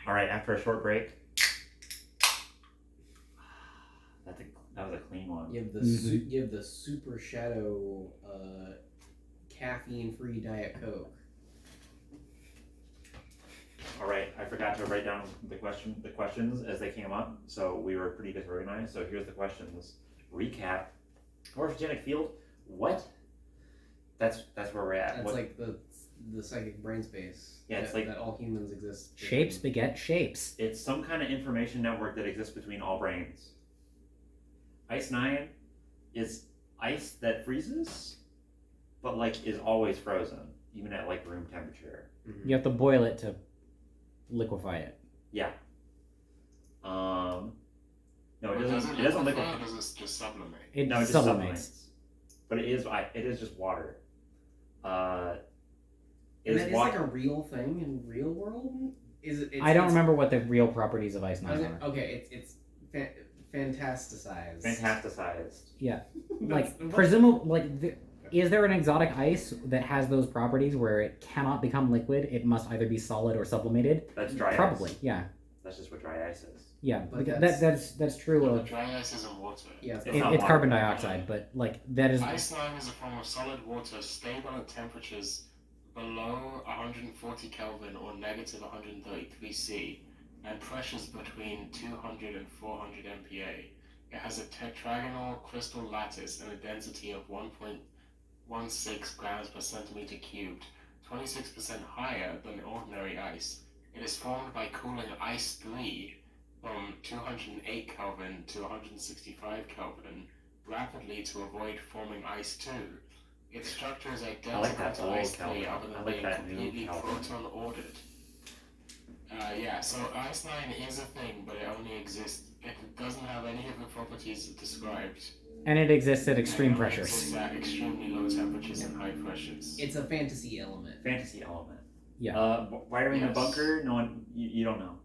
Speaker 1: All right, after a short break. That was a clean one.
Speaker 2: You have the you have the Super Shadow caffeine-free Diet Coke.
Speaker 1: All right, I forgot to write down the questions as they came up, so we were pretty disorganized. So here's the questions. Recap. Morphogenic field. What? That's where we're at.
Speaker 2: That's
Speaker 1: what?
Speaker 2: like the psychic brain space.
Speaker 1: Yeah, it's
Speaker 2: that,
Speaker 1: like
Speaker 2: that all humans exist.
Speaker 3: Shapes beget shapes.
Speaker 1: It's some kind of information network that exists between all brains. Ice 9 is ice that freezes, but like is always frozen, even at like room temperature.
Speaker 2: Mm-hmm.
Speaker 3: You have to boil it to liquefy it.
Speaker 1: Yeah. No, it
Speaker 4: Well,
Speaker 1: doesn't. It doesn't liquefy.
Speaker 4: Or does it just sublimate?
Speaker 3: It
Speaker 1: No, it just
Speaker 3: sublimates.
Speaker 1: But it is just water.
Speaker 2: And that is like a real thing in real world?
Speaker 3: I don't remember what the real properties of Ice 9 are.
Speaker 2: Okay, it's fantasticized.
Speaker 1: Fantasticized.
Speaker 3: Yeah. Like, presumably, like, is there an exotic ice that has those properties where it cannot become liquid? It must either be solid or sublimated?
Speaker 1: That's dry
Speaker 3: Probably,
Speaker 1: ice.
Speaker 3: yeah.
Speaker 1: That's just what dry ice is.
Speaker 3: Yeah,
Speaker 2: But
Speaker 3: that's true
Speaker 4: But
Speaker 3: of...
Speaker 4: dry ice isn't water.
Speaker 2: Yeah,
Speaker 1: It's not
Speaker 3: It's
Speaker 1: water.
Speaker 3: carbon dioxide, but, like, that is...
Speaker 4: Ice 9 is a form of solid water stable at temperatures below 140 Kelvin or negative 133 C and pressures between 200 and 400 MPa. It has a tetragonal crystal lattice and a density of 1.16 grams per centimeter cubed, 26% higher than ordinary ice. It is formed by cooling ice 3 from 208 Kelvin to 165 Kelvin rapidly to avoid forming ice 2. Its structure is identical
Speaker 1: that
Speaker 4: to
Speaker 1: old
Speaker 4: ice 3
Speaker 1: Kelvin.
Speaker 4: other than
Speaker 1: I like
Speaker 4: being
Speaker 1: that new
Speaker 4: completely
Speaker 1: Kelvin.
Speaker 4: proton ordered. So ice 9 is a thing, but it only exists. It doesn't have any of the properties described.
Speaker 3: And it exists at extreme
Speaker 4: It only
Speaker 3: pressures.
Speaker 4: exists at extremely low temperatures and high pressures.
Speaker 2: It's a fantasy element.
Speaker 1: Fantasy element.
Speaker 3: Yeah.
Speaker 1: Why are we in a
Speaker 4: Yes.
Speaker 1: bunker? No one. You don't know.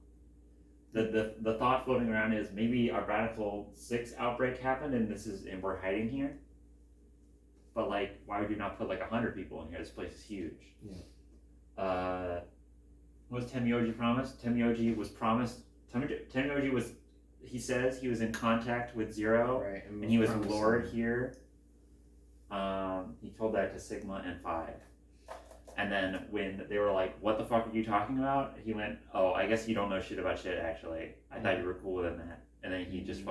Speaker 1: The thought floating around is maybe a Radical 6 outbreak happened and we're hiding here. But like, why would you not put like 100 people in here? This place is huge.
Speaker 2: Yeah.
Speaker 1: What was Temyoji promised? Temyoji was promised. Temyoji was. He says he was in contact with Zero,
Speaker 2: Right.
Speaker 1: and he was
Speaker 2: promising.
Speaker 1: lured here. He told that to Sigma and 5. And then when they were like, "What the fuck are you talking about?" He went, "Oh, I guess you don't know shit about shit. Actually, I thought you were cooler than that." And then he just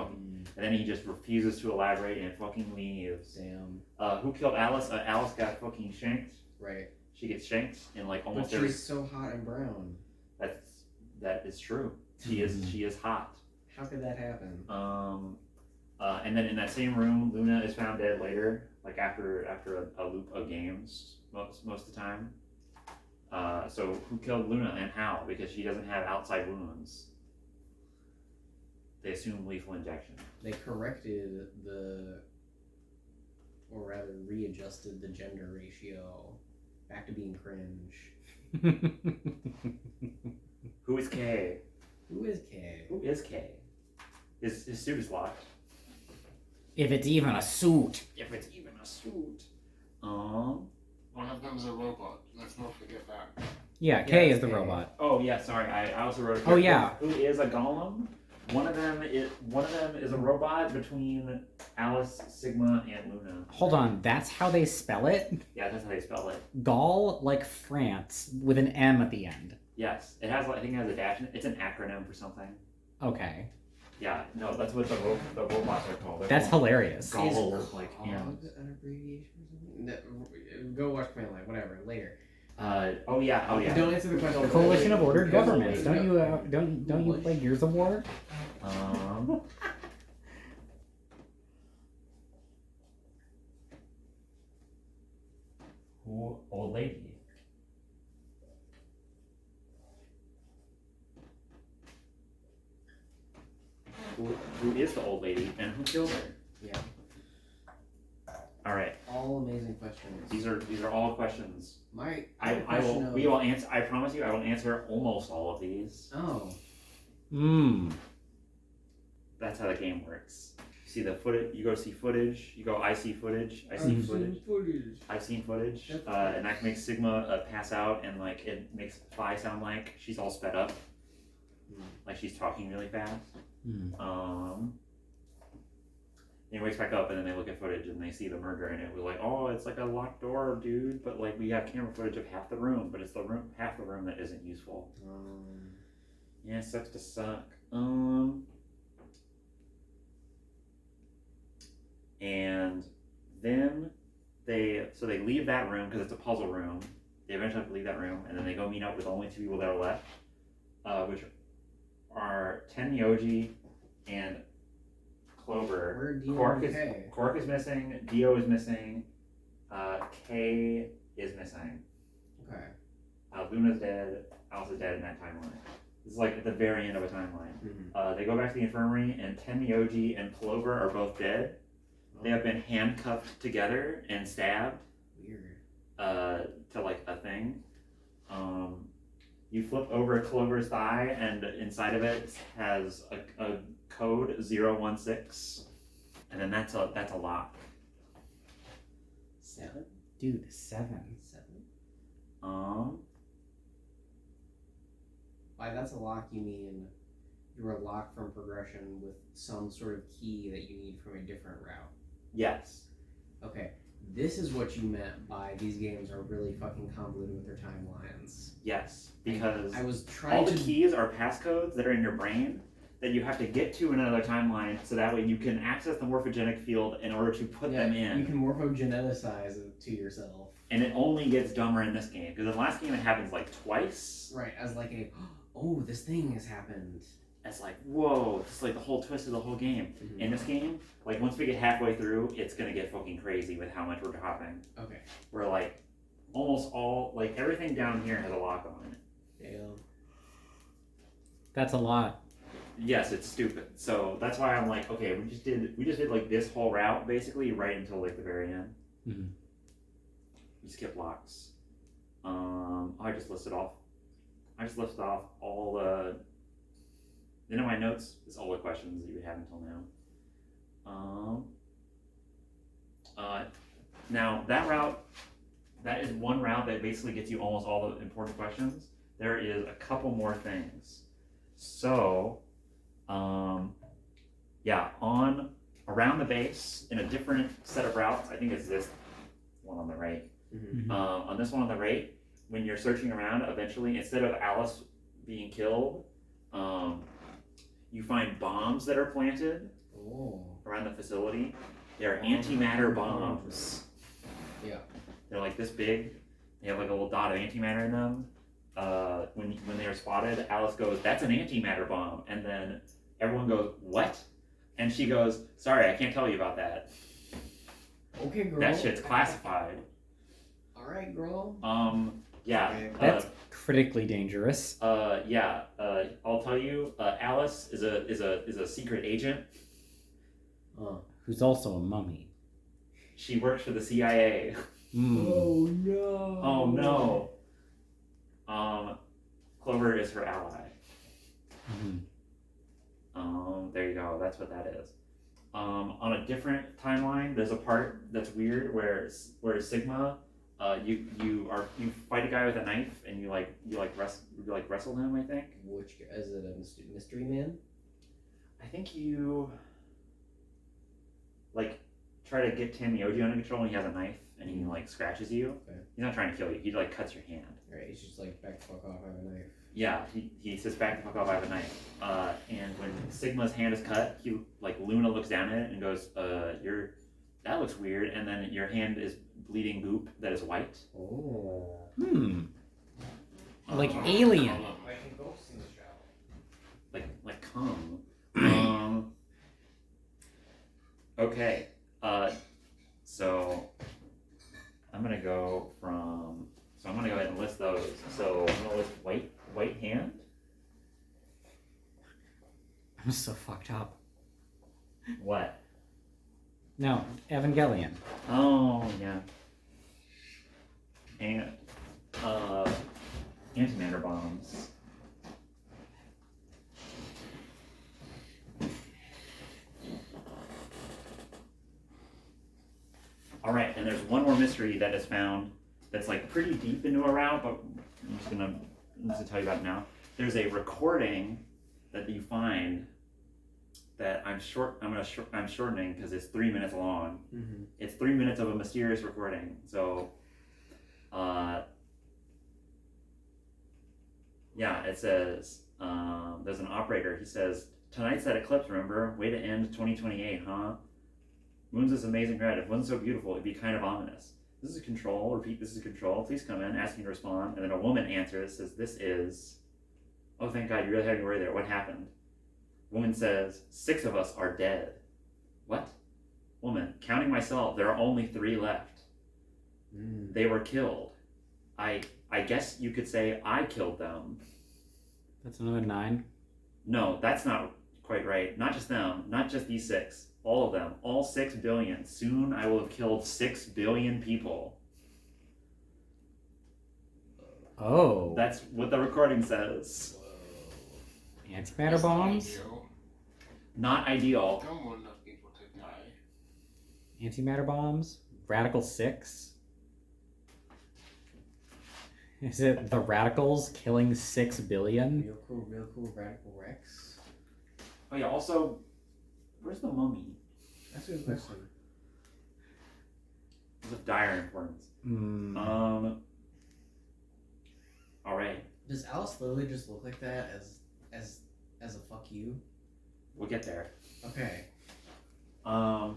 Speaker 1: refuses to elaborate and fucking leaves.
Speaker 2: Damn.
Speaker 1: Who killed Alice? Alice got fucking shanked.
Speaker 2: Right.
Speaker 1: She gets shanked in like
Speaker 2: But
Speaker 1: almost
Speaker 2: she's
Speaker 1: every.
Speaker 2: so hot and brown.
Speaker 1: That is true. She is hot.
Speaker 2: How could that happen?
Speaker 1: And then in that same room, Luna is found dead later, like after a loop of games most of the time. So who killed Luna and how? Because she doesn't have outside wounds. They assume lethal injection.
Speaker 2: They corrected or rather readjusted the gender ratio back to being cringe.
Speaker 1: Who is K?
Speaker 2: Who is Kay?
Speaker 1: Who is K? His suit is locked.
Speaker 3: If it's even a suit.
Speaker 1: If it's even a suit.
Speaker 4: One of them's a robot. Let's not forget that.
Speaker 3: Yeah, K is the
Speaker 2: K.
Speaker 3: robot.
Speaker 1: Oh yeah, sorry. I also wrote.
Speaker 3: Oh, yeah.
Speaker 1: Who is a golem? One of them is a robot between Alice, Sigma, and Luna.
Speaker 3: Hold on, that's how they spell it?
Speaker 1: Yeah, that's how they spell it.
Speaker 3: Gaul, like France, with an M at the end.
Speaker 1: Yes, it has. I think it has a dash. It's an acronym for something.
Speaker 3: Okay.
Speaker 1: Yeah, no, that's what the robots are called. They're
Speaker 3: That's
Speaker 1: called
Speaker 3: hilarious.
Speaker 1: Gaul, like
Speaker 2: Hog
Speaker 1: hands.
Speaker 2: an abbreviation or something? No, go watch Command Line, whatever, later.
Speaker 1: Oh yeah.
Speaker 2: Don't answer the question.
Speaker 3: Coalition of Ordered
Speaker 2: Go-
Speaker 3: Governments.
Speaker 2: go-
Speaker 3: Don't you play Gears of War?
Speaker 1: Um, who? Old lady. Who is the old lady and who killed her?
Speaker 2: Yeah.
Speaker 1: All right.
Speaker 2: All amazing questions.
Speaker 1: These are all questions.
Speaker 2: I will.
Speaker 1: We will answer. I promise you, I will answer almost all of these.
Speaker 2: Oh.
Speaker 1: That's how the game works. You see the footage. You go see footage. You go. I see footage. I see footage. I've seen footage. And that makes Sigma pass out, and like it makes Phi sound like she's all sped up, like she's talking really fast. He wakes back up, and then they look at footage and they see the murder, and it was like, oh, it's like a locked door, dude. But like we have camera footage of half the room, but it's the room, half the room that isn't useful. Yeah, it sucks to suck. And then they leave that room because it's a puzzle room. They eventually have to leave that room, and then they go meet up with the only two people that are left, which are Tenmyoji and Clover. Quark is missing. Dio is missing. K is missing.
Speaker 2: Okay.
Speaker 1: Luna's dead. Alice is dead in that timeline. This is like at the very end of a timeline. They go back to the infirmary, and Tenmyoji and Clover are both dead. They have been handcuffed together and stabbed.
Speaker 2: Weird.
Speaker 1: To like a thing. You flip over Clover's thigh, and inside of it has a code 016, and then that's a lock.
Speaker 2: 7?
Speaker 3: Dude, 7.
Speaker 2: By that's a lock, you mean you're a lock from progression with some sort of key that you need from a different route.
Speaker 1: Yes.
Speaker 2: Okay. This is what you meant by these games are really fucking convoluted with their timelines.
Speaker 1: Yes, because
Speaker 2: I was trying
Speaker 1: all the keys are passcodes that are in your brain that you have to get to in another timeline, so that way you can access the morphogenic field in order to put them in.
Speaker 2: You can morphogeneticize it to yourself.
Speaker 1: And it only gets dumber in this game, because in the last game it happens like twice.
Speaker 2: Right, as like a, oh, this thing has happened.
Speaker 1: It's like, whoa, it's like the whole twist of the whole game. In this game, like once we get halfway through, it's gonna get fucking crazy with how much we're hopping.
Speaker 2: Okay.
Speaker 1: We're like, almost all, like everything down here has a lock on it.
Speaker 2: Damn.
Speaker 3: That's a lot.
Speaker 1: Yes, it's stupid. So that's why I'm like, okay, we just did like this whole route basically right until like the very end. We skip locks. I just listed off all the. In my notes, it's all the questions that you would have until now. Now that route, that is one route that basically gets you almost all the important questions. There is a couple more things. So, yeah, around the base in a different set of routes. I think it's this one on the right. On this one on the right, when you're searching around, eventually instead of Alice being killed, you find bombs that are planted around the facility. They're antimatter bombs.
Speaker 2: Yeah.
Speaker 1: They're like this big. They have like a little dot of antimatter in them. When they are spotted, Alice goes, "That's an antimatter bomb," and then everyone goes, "What?" And she goes, "Sorry, I can't tell you about that.
Speaker 2: Okay, girl.
Speaker 1: That shit's classified."
Speaker 2: All right, girl.
Speaker 1: Yeah.
Speaker 2: Okay.
Speaker 3: That's critically dangerous.
Speaker 1: Yeah. I'll tell you. Alice is a secret agent.
Speaker 3: Who's also a mummy.
Speaker 1: She works for the CIA.
Speaker 2: Oh no.
Speaker 1: Oh no. Clover is her ally. There you go. That's what that is. On a different timeline, there's a part that's weird where Sigma, you fight a guy with a knife and you wrestle him. I think.
Speaker 2: Which is it a mystery man?
Speaker 1: I think you like try to get Tenmyoji under control and he has a knife and he like scratches you.
Speaker 2: Okay.
Speaker 1: He's not trying to kill you. He like cuts your hand.
Speaker 2: Alright, he's just like, back the fuck off, I have a knife.
Speaker 1: Yeah, he says, "Back the fuck off, I have a knife." And when Sigma's hand is cut, Luna looks down at it and goes, that looks weird." And then your hand is bleeding goop that is white.
Speaker 2: Oh.
Speaker 3: Like Alien.
Speaker 2: Like in Ghost in the Shell.
Speaker 1: Like cum. So I'm gonna list White Hand.
Speaker 3: I'm so fucked up.
Speaker 1: What?
Speaker 3: No, Evangelion.
Speaker 1: Oh yeah. And antimatter bombs. All right, and there's one more mystery that is found that's like pretty deep into a route, but I'm just gonna tell you about it now. There's a recording that you find that I'm shortening because it's 3 minutes long.
Speaker 2: Mm-hmm.
Speaker 1: It's 3 minutes of a mysterious recording. So, yeah, it says there's an operator. He says, "Tonight's that eclipse. Remember, way to end 2028, huh? Moon's this amazing red. If it wasn't so beautiful, it'd be kind of ominous. This is control. Repeat, this is control. Please come in. Ask me to respond." And then a woman answers, says, "This is." Oh, thank God, you really had me worried there. What happened? Woman says, 6 of us are dead. What? Woman, counting myself, there are only 3 left. They were killed. I guess you could say I killed them.
Speaker 3: That's another 9.
Speaker 1: No, that's not quite right. Not just them, not just these 6. All of them. All 6 billion. Soon I will have killed 6 billion people.
Speaker 3: Oh.
Speaker 1: That's what the recording says.
Speaker 3: Antimatter
Speaker 4: That's not
Speaker 3: bombs?
Speaker 4: ideal.
Speaker 1: Not ideal.
Speaker 4: Don't want enough people to die.
Speaker 3: Antimatter bombs? Radical 6? Is it the radicals killing 6 billion?
Speaker 2: Real cool, Radical Rex.
Speaker 1: Oh yeah, also, where's the mummy?
Speaker 2: That's a good question.
Speaker 1: It's of dire importance. All right,
Speaker 2: Does Alice literally just look like that as a fuck you?
Speaker 1: we'll get there.
Speaker 2: Okay.
Speaker 1: I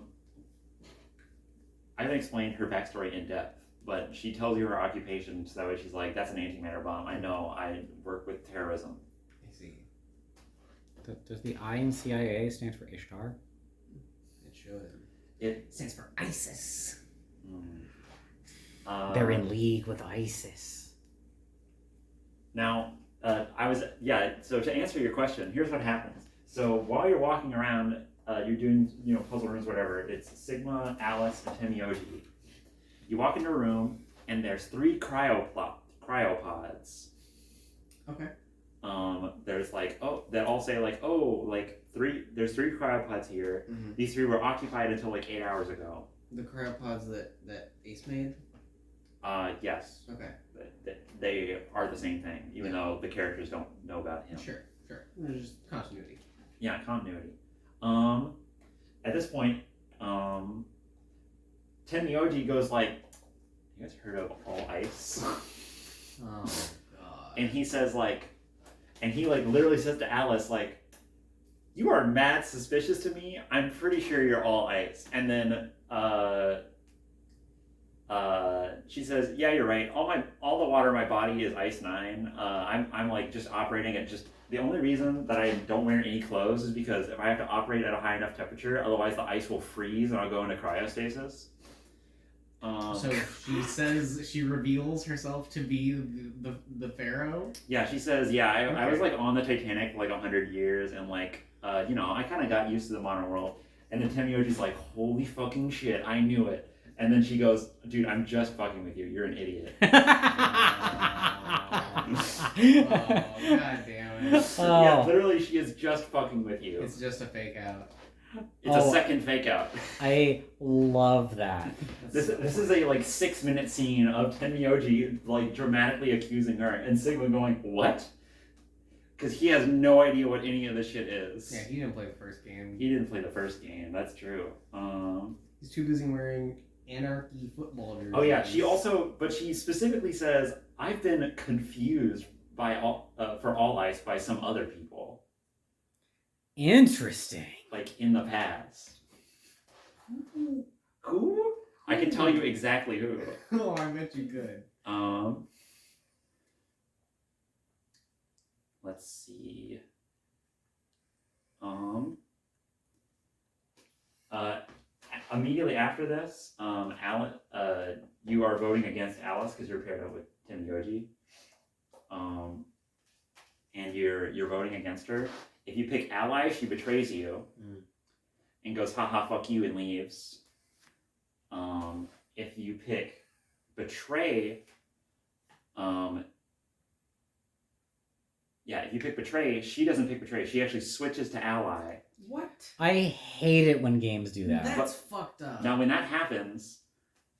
Speaker 1: haven't explained her backstory in depth, but she tells you her occupation, so that way she's like, "That's an antimatter bomb. I know. I work with terrorism."
Speaker 2: I see.
Speaker 3: Does the I in CIA stand for Ishtar?
Speaker 2: It should.
Speaker 1: It.
Speaker 2: Stands for ISIS.
Speaker 3: They're in league with ISIS.
Speaker 1: Now, so to answer your question, here's what happens. So while you're walking around, you're doing, puzzle rooms, whatever. It's Sigma, Alice, and Temioji. You walk into a room, and there's 3 cryopods.
Speaker 2: Okay.
Speaker 1: There's that all say there's 3 cryopods here.
Speaker 2: Mm-hmm.
Speaker 1: These 3 were occupied until 8 hours ago.
Speaker 2: The cryopods that Ace made?
Speaker 1: Yes.
Speaker 2: Okay.
Speaker 1: They are the same thing, even though the characters don't know about him.
Speaker 2: Sure. There's just continuity.
Speaker 1: Yeah, continuity. At this point, Tenmyoji goes like, "You guys heard of all ice?"
Speaker 2: Oh god.
Speaker 1: And he says literally says to Alice "You are mad suspicious to me. I'm pretty sure you're all ice." And then she says, "Yeah, you're right. All the water in my body is ice 9. I'm just operating at just the only reason that I don't wear any clothes is because if I have to operate at a high enough temperature, otherwise the ice will freeze and I'll go into cryostasis."
Speaker 2: So she reveals herself to be the pharaoh.
Speaker 1: Yeah, she says, "Yeah, I was on the Titanic for 100 years, and I kind of got used to the modern world." And then Temioji's like, "Holy fucking shit, I knew it." And then she goes, "Dude, I'm just fucking with you. You're an idiot."
Speaker 2: Oh, god damn it.
Speaker 1: Yeah, literally, she is just fucking with you.
Speaker 2: It's just a fake out.
Speaker 1: It's a second fake out.
Speaker 3: I love that.
Speaker 1: This is a 6-minute scene of Tenmyoji dramatically accusing her and Sigma going, "What?" Because he has no idea what any of this shit is.
Speaker 2: Yeah, he didn't play the first game.
Speaker 1: He didn't play the first game. That's true.
Speaker 2: He's too busy wearing anarchy football jerseys.
Speaker 1: Oh yeah, she specifically says, "I've been confused for all ice by some other people,
Speaker 3: Interesting.
Speaker 1: in the past." Who? I can tell you exactly who.
Speaker 2: Oh, I bet you could.
Speaker 1: Let's see. Immediately after this, Alice, you are voting against Alice because you're paired up with Temioji. and you're voting against her. If you pick ally, she betrays you and goes haha fuck you and leaves. If you pick betray, if you pick betray, she doesn't pick betray. She actually switches to ally.
Speaker 2: What?
Speaker 3: I hate it when games do that.
Speaker 2: That's fucked up.
Speaker 1: Now, when that happens,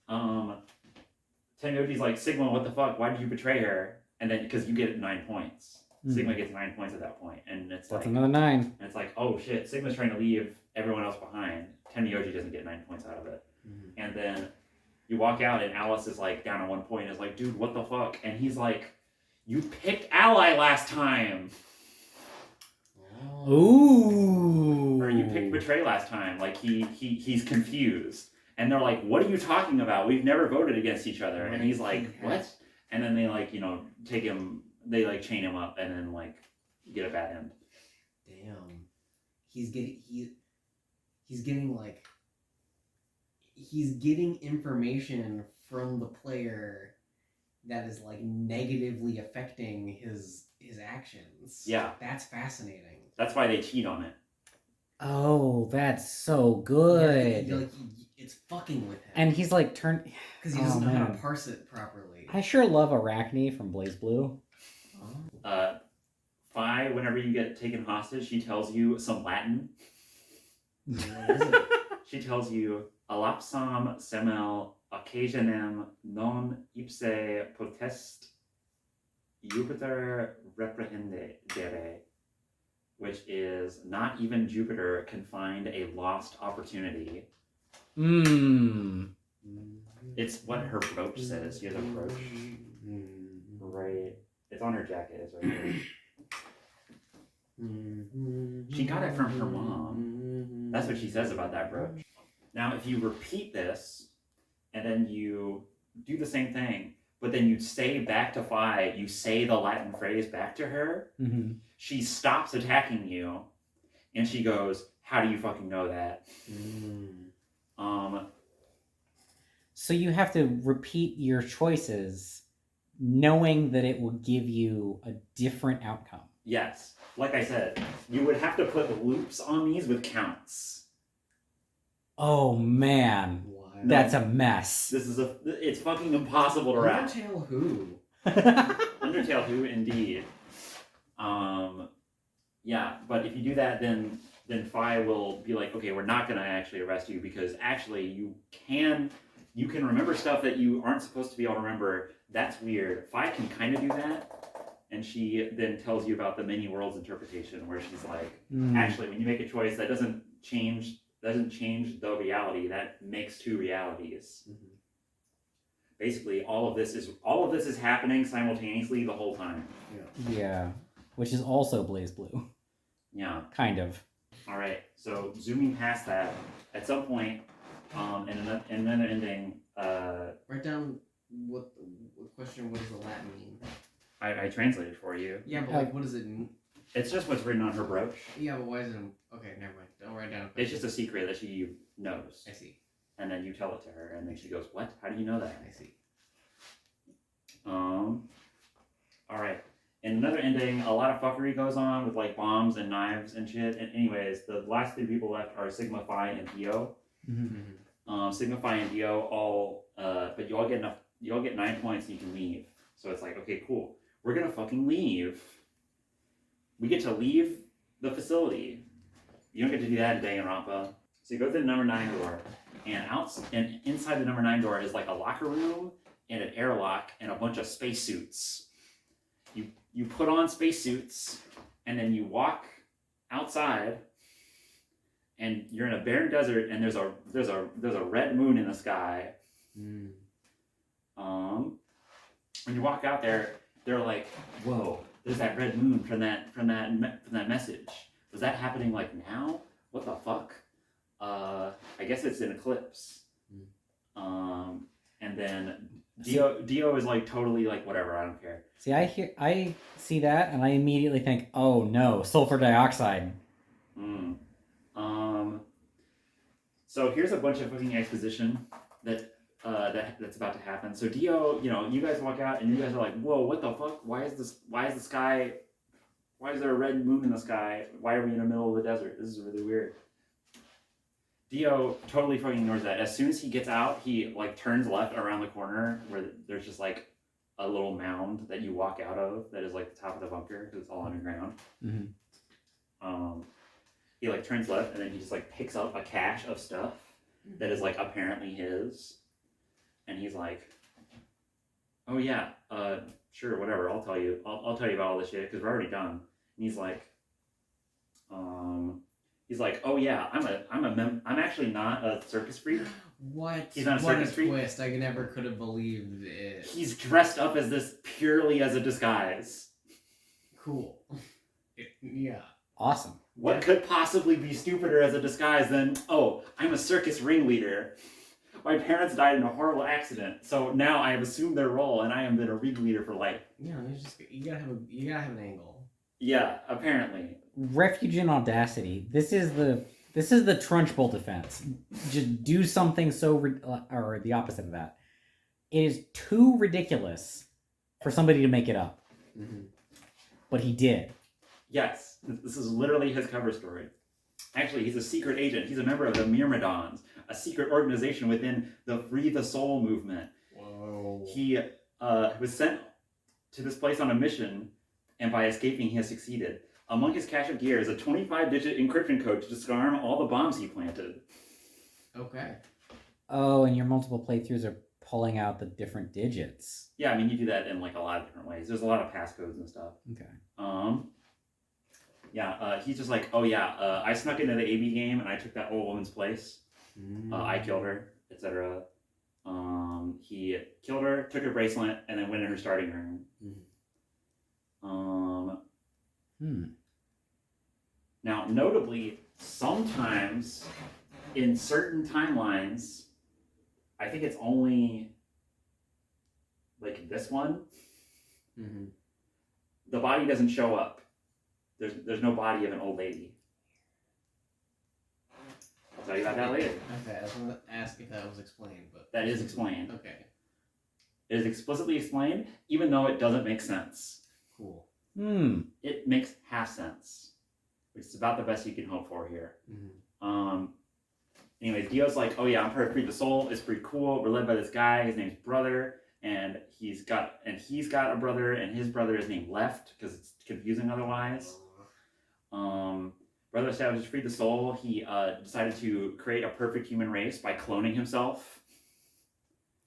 Speaker 1: Tenyoji's like, Sigma, what the fuck? Why did you betray her? And then, because you get 9 points. Sigma gets 9 points at that point. And it's
Speaker 3: That's
Speaker 1: like,
Speaker 3: another 9.
Speaker 1: and it's like, oh shit, Sigma's trying to leave everyone else behind. Tenyoji doesn't get 9 points out of it. And then you walk out and Alice is like down on 1 point and is like, dude, what the fuck? And he's like, you picked ally last time.
Speaker 3: Ooh.
Speaker 1: Or you picked betray last time. Like he's confused. And they're like, what are you talking about? We've never voted against each other. And he's like, what? And then they like, take him, they like chain him up and then like get a bad end.
Speaker 2: Damn. He's getting information from the player that is like negatively affecting his actions.
Speaker 1: Yeah.
Speaker 2: That's fascinating.
Speaker 1: That's why they cheat on it.
Speaker 3: Oh, that's so good.
Speaker 2: Yeah, it's fucking with him.
Speaker 3: And he's like turned
Speaker 2: because he doesn't know how to parse it properly.
Speaker 3: I sure love Arachne from Blaze Blue.
Speaker 1: Fi, whenever you get taken hostage, she tells you some Latin. She tells you Alapsam semel occasionem non ipse potest Jupiter reprehendere, which is not even Jupiter can find a lost opportunity. It's what her brooch says. She has a brooch. Right. It's on her jacket. It's right here. She got it from her mom. That's what she says about that brooch. Now, if you repeat this, and then you do the same thing, but then you say back to Fi, you say the Latin phrase back to her, she stops attacking you, and she goes, how do you fucking know that?
Speaker 3: So you have to repeat your choices knowing that it will give you a different outcome.
Speaker 1: Yes. Like I said, you would have to put loops on these with counts.
Speaker 3: Oh man.
Speaker 2: Wow.
Speaker 3: That's a mess.
Speaker 1: It's fucking impossible to wrap.
Speaker 2: Undertale who?
Speaker 1: Undertale who, indeed. Yeah, but if you do that, then Fi will be like, okay, we're not gonna actually arrest you because actually you can remember stuff that you aren't supposed to be able to remember. That's weird. Fi can kind of do that. And she then tells you about the many worlds interpretation, where she's like, actually, when you make a choice, that doesn't change the reality. That makes two realities. Basically, all of this is happening simultaneously the whole time.
Speaker 3: Yeah, which is also Blaze Blue.
Speaker 1: Yeah.
Speaker 3: Kind of.
Speaker 1: All right. So zooming past that, at some point, in another ending,
Speaker 2: Write down what question. What does the Latin mean?
Speaker 1: I translated for you.
Speaker 2: Yeah, but like, what does it mean?
Speaker 1: It's just what's written on her brooch.
Speaker 2: Yeah, but why is it? Okay, never mind. Don't write down.
Speaker 1: It's just a secret that she knows.
Speaker 2: I see.
Speaker 1: And then you tell it to her, and then she goes, "What? How do you know that?"
Speaker 2: I see.
Speaker 1: All right. In another ending, a lot of fuckery goes on with like bombs and knives and shit. And anyways, the last 3 people left are Sigma, Phi, and Dio. Sigma, Phi, and Dio all, but you all get 9 points and you can leave. So it's like, okay, cool. We're gonna fucking leave. We get to leave the facility. You don't get to do that in Danganronpa. So you go through the number 9 door, and inside the number 9 door is like a locker room and an airlock and a bunch of spacesuits. You put on spacesuits, and then you walk outside, and you're in a barren desert, and there's a red moon in the sky. When you walk out there, they're like, "Whoa, there's that red moon from that message. Was that happening like now? What the fuck? I guess it's an eclipse." And then Dio is like totally like, whatever, I don't care.
Speaker 3: See, I see that, and I immediately think, oh no, sulfur dioxide.
Speaker 1: So here's a bunch of fucking exposition that that's about to happen. So Dio, you guys walk out and you guys are like, whoa, what the fuck? Why is the sky? Why is there a red moon in the sky? Why are we in the middle of the desert? This is really weird. Dio totally fucking ignores that. As soon as he gets out, he like turns left around the corner where there's just like a little mound that you walk out of that is like the top of the bunker because it's all underground.
Speaker 3: Mm-hmm.
Speaker 1: He like turns left and then he just like picks up a cache of stuff that is like apparently his, and he's like, "Oh yeah, sure, whatever. I'll tell you. I'll tell you about all this shit because we're already done." And he's like, "Oh yeah, I'm actually not a circus freak."
Speaker 2: What?
Speaker 1: He's not a
Speaker 2: what
Speaker 1: circus
Speaker 2: a
Speaker 1: freak?
Speaker 2: twist! I never could have believed it.
Speaker 1: He's dressed up as this purely as a disguise.
Speaker 2: Cool. Yeah.
Speaker 3: Awesome.
Speaker 1: What could possibly be stupider as a disguise than, oh, I'm a circus ringleader. My parents died in a horrible accident, so now I have assumed their role, and I am then a ringleader for life.
Speaker 2: Yeah, you gotta have an angle.
Speaker 1: Yeah, apparently.
Speaker 3: Refuge in audacity. This is the Trunchbull defense. Just do something or the opposite of that. It is too ridiculous for somebody to make it up.
Speaker 2: Mm-hmm.
Speaker 3: But he did.
Speaker 1: Yes, this is literally his cover story. Actually, he's a secret agent. He's a member of the Myrmidons, a secret organization within the Free the Soul movement.
Speaker 2: Whoa.
Speaker 1: He was sent to this place on a mission, and by escaping, he has succeeded. Among his cache of gear is a 25-digit encryption code to disarm all the bombs he planted.
Speaker 2: Okay.
Speaker 3: Oh, and your multiple playthroughs are pulling out the different digits.
Speaker 1: Yeah, I mean, you do that in like a lot of different ways. There's a lot of passcodes and stuff.
Speaker 3: Okay.
Speaker 1: He's just like, oh yeah, I snuck into the AB game and I took that old woman's place. I killed her, etc. He killed her, took her bracelet, and then went in her starting room. Now, notably, sometimes in certain timelines, I think it's only like this one. The body doesn't show up. There's no body of an old lady. I'll tell you about that later.
Speaker 2: Okay, I was going to ask if that was explained, but...
Speaker 1: That is explained.
Speaker 2: Okay.
Speaker 1: It is explicitly explained, even though it doesn't make sense.
Speaker 2: Cool.
Speaker 1: It makes half sense, which is about the best you can hope for here. Anyways, Dio's like, oh yeah, I'm part of Free the Soul. It's pretty cool. We're led by this guy. His name's Brother, and he's got a brother, and his brother is named Left because it's confusing otherwise. Brother established Free the Soul. He decided to create a perfect human race by cloning himself.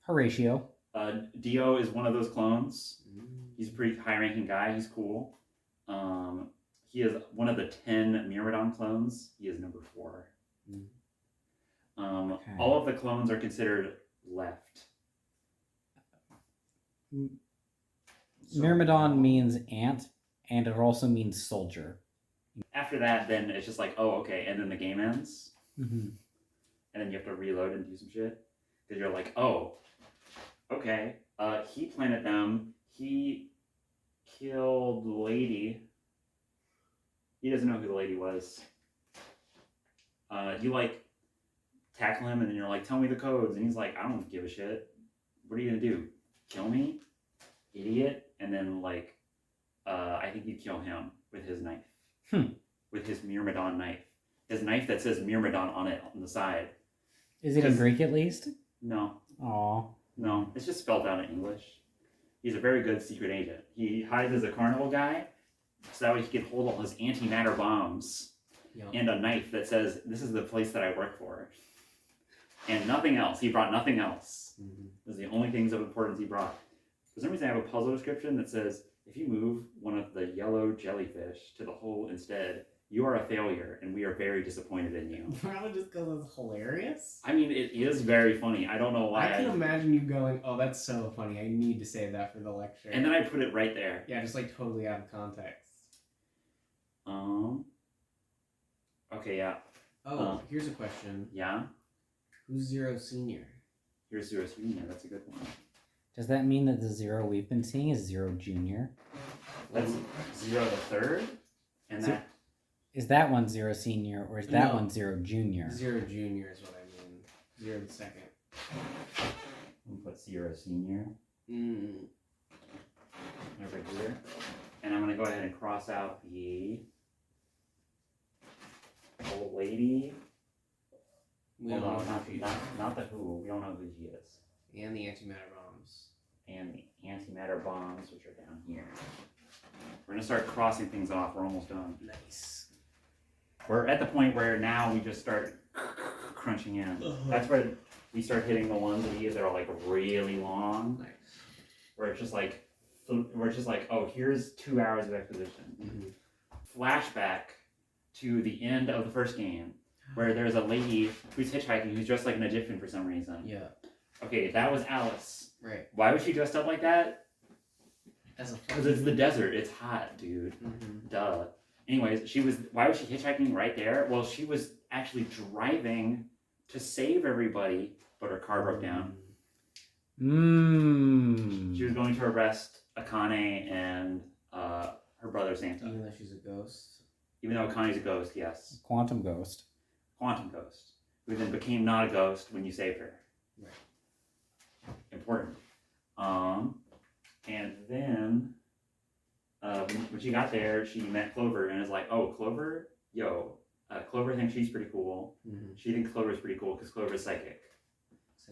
Speaker 3: Horatio.
Speaker 1: Dio is one of those clones. He's a pretty high-ranking guy. He's cool. He is one of the 10 Myrmidon clones. He is number 4.
Speaker 3: Okay.
Speaker 1: All of the clones are considered left.
Speaker 3: Myrmidon means ant, and it also means soldier.
Speaker 1: After that, then it's just like, oh, okay, and then the game ends.
Speaker 3: And
Speaker 1: then you have to reload and do some shit. Because you're like, oh, okay, he planted them. He killed the lady. He doesn't know who the lady was. You like tackle him and then you're like, tell me the codes. And he's like, I don't give a shit. What are you gonna do? Kill me? Idiot. And then like, I think you kill him with his knife. With his Myrmidon knife. His knife that says Myrmidon on it on the side.
Speaker 3: Is it in Greek at least?
Speaker 1: No.
Speaker 3: Aw.
Speaker 1: No, it's just spelled out in English. He's a very good secret agent. He hides as a carnival guy, so that way he can hold all his antimatter bombs and a knife that says, this is the place that I work for. And nothing else. He brought nothing else. Those are the only things of importance he brought. For some reason, I have a puzzle description that says, if you move one of the yellow jellyfish to the hole instead, you are a failure, and we are very disappointed in you.
Speaker 2: Probably just because it's hilarious.
Speaker 1: I mean, it is very funny. I don't know why.
Speaker 2: I can imagine you going, oh, that's so funny. I need to save that for the lecture.
Speaker 1: And then I put it right there.
Speaker 2: Yeah, just like totally out of context.
Speaker 1: Okay, yeah.
Speaker 2: Here's a question.
Speaker 1: Yeah?
Speaker 2: Who's Zero Senior?
Speaker 1: Here's Zero Senior. That's a good one.
Speaker 3: Does that mean that the Zero we've been seeing is Zero Junior?
Speaker 1: That's Zero the Third? And that...
Speaker 3: Is that one Zero Senior, or is that one Zero Junior?
Speaker 2: Zero Junior is what I mean. Zero the Second.
Speaker 1: I'm gonna put Sierra Senior
Speaker 2: Mm.
Speaker 1: over here, and I'm gonna go ahead and cross out the old lady.
Speaker 2: We
Speaker 1: Hold
Speaker 2: don't
Speaker 1: on,
Speaker 2: know who she is.
Speaker 1: not the who. We don't know who she is.
Speaker 2: And the antimatter bombs.
Speaker 1: And the antimatter bombs, which are down here. We're gonna start crossing things off. We're almost done.
Speaker 2: Nice.
Speaker 1: We're at the point where now we just start crunching in. That's where we start hitting the ones of these that are like really long.
Speaker 2: Nice.
Speaker 1: Where it's just like, oh, here's 2 hours of exposition.
Speaker 2: Mm-hmm.
Speaker 1: Flashback to the end of the first game, where there's a lady who's hitchhiking who's dressed like an Egyptian for some reason.
Speaker 2: Yeah.
Speaker 1: Okay, that was Alice.
Speaker 2: Right.
Speaker 1: Why was she dressed up like that?
Speaker 2: As a
Speaker 1: Because it's the desert. It's hot, dude.
Speaker 2: Mm-hmm.
Speaker 1: Duh. Anyways, why was she hitchhiking right there? Well, she was actually driving to save everybody, but her car broke down. She was going to arrest Akane and her brother Santa.
Speaker 2: Even though she's a ghost.
Speaker 1: Even though Akane's a ghost, yes.
Speaker 3: Quantum ghost.
Speaker 1: Quantum ghost. Who then became not a ghost when you saved her.
Speaker 2: Right.
Speaker 1: Important. And then when she got there, she met Clover and is like, oh, Clover? Yo. Clover thinks she's pretty cool.
Speaker 2: Mm-hmm.
Speaker 1: She thinks Clover's pretty cool because Clover's psychic.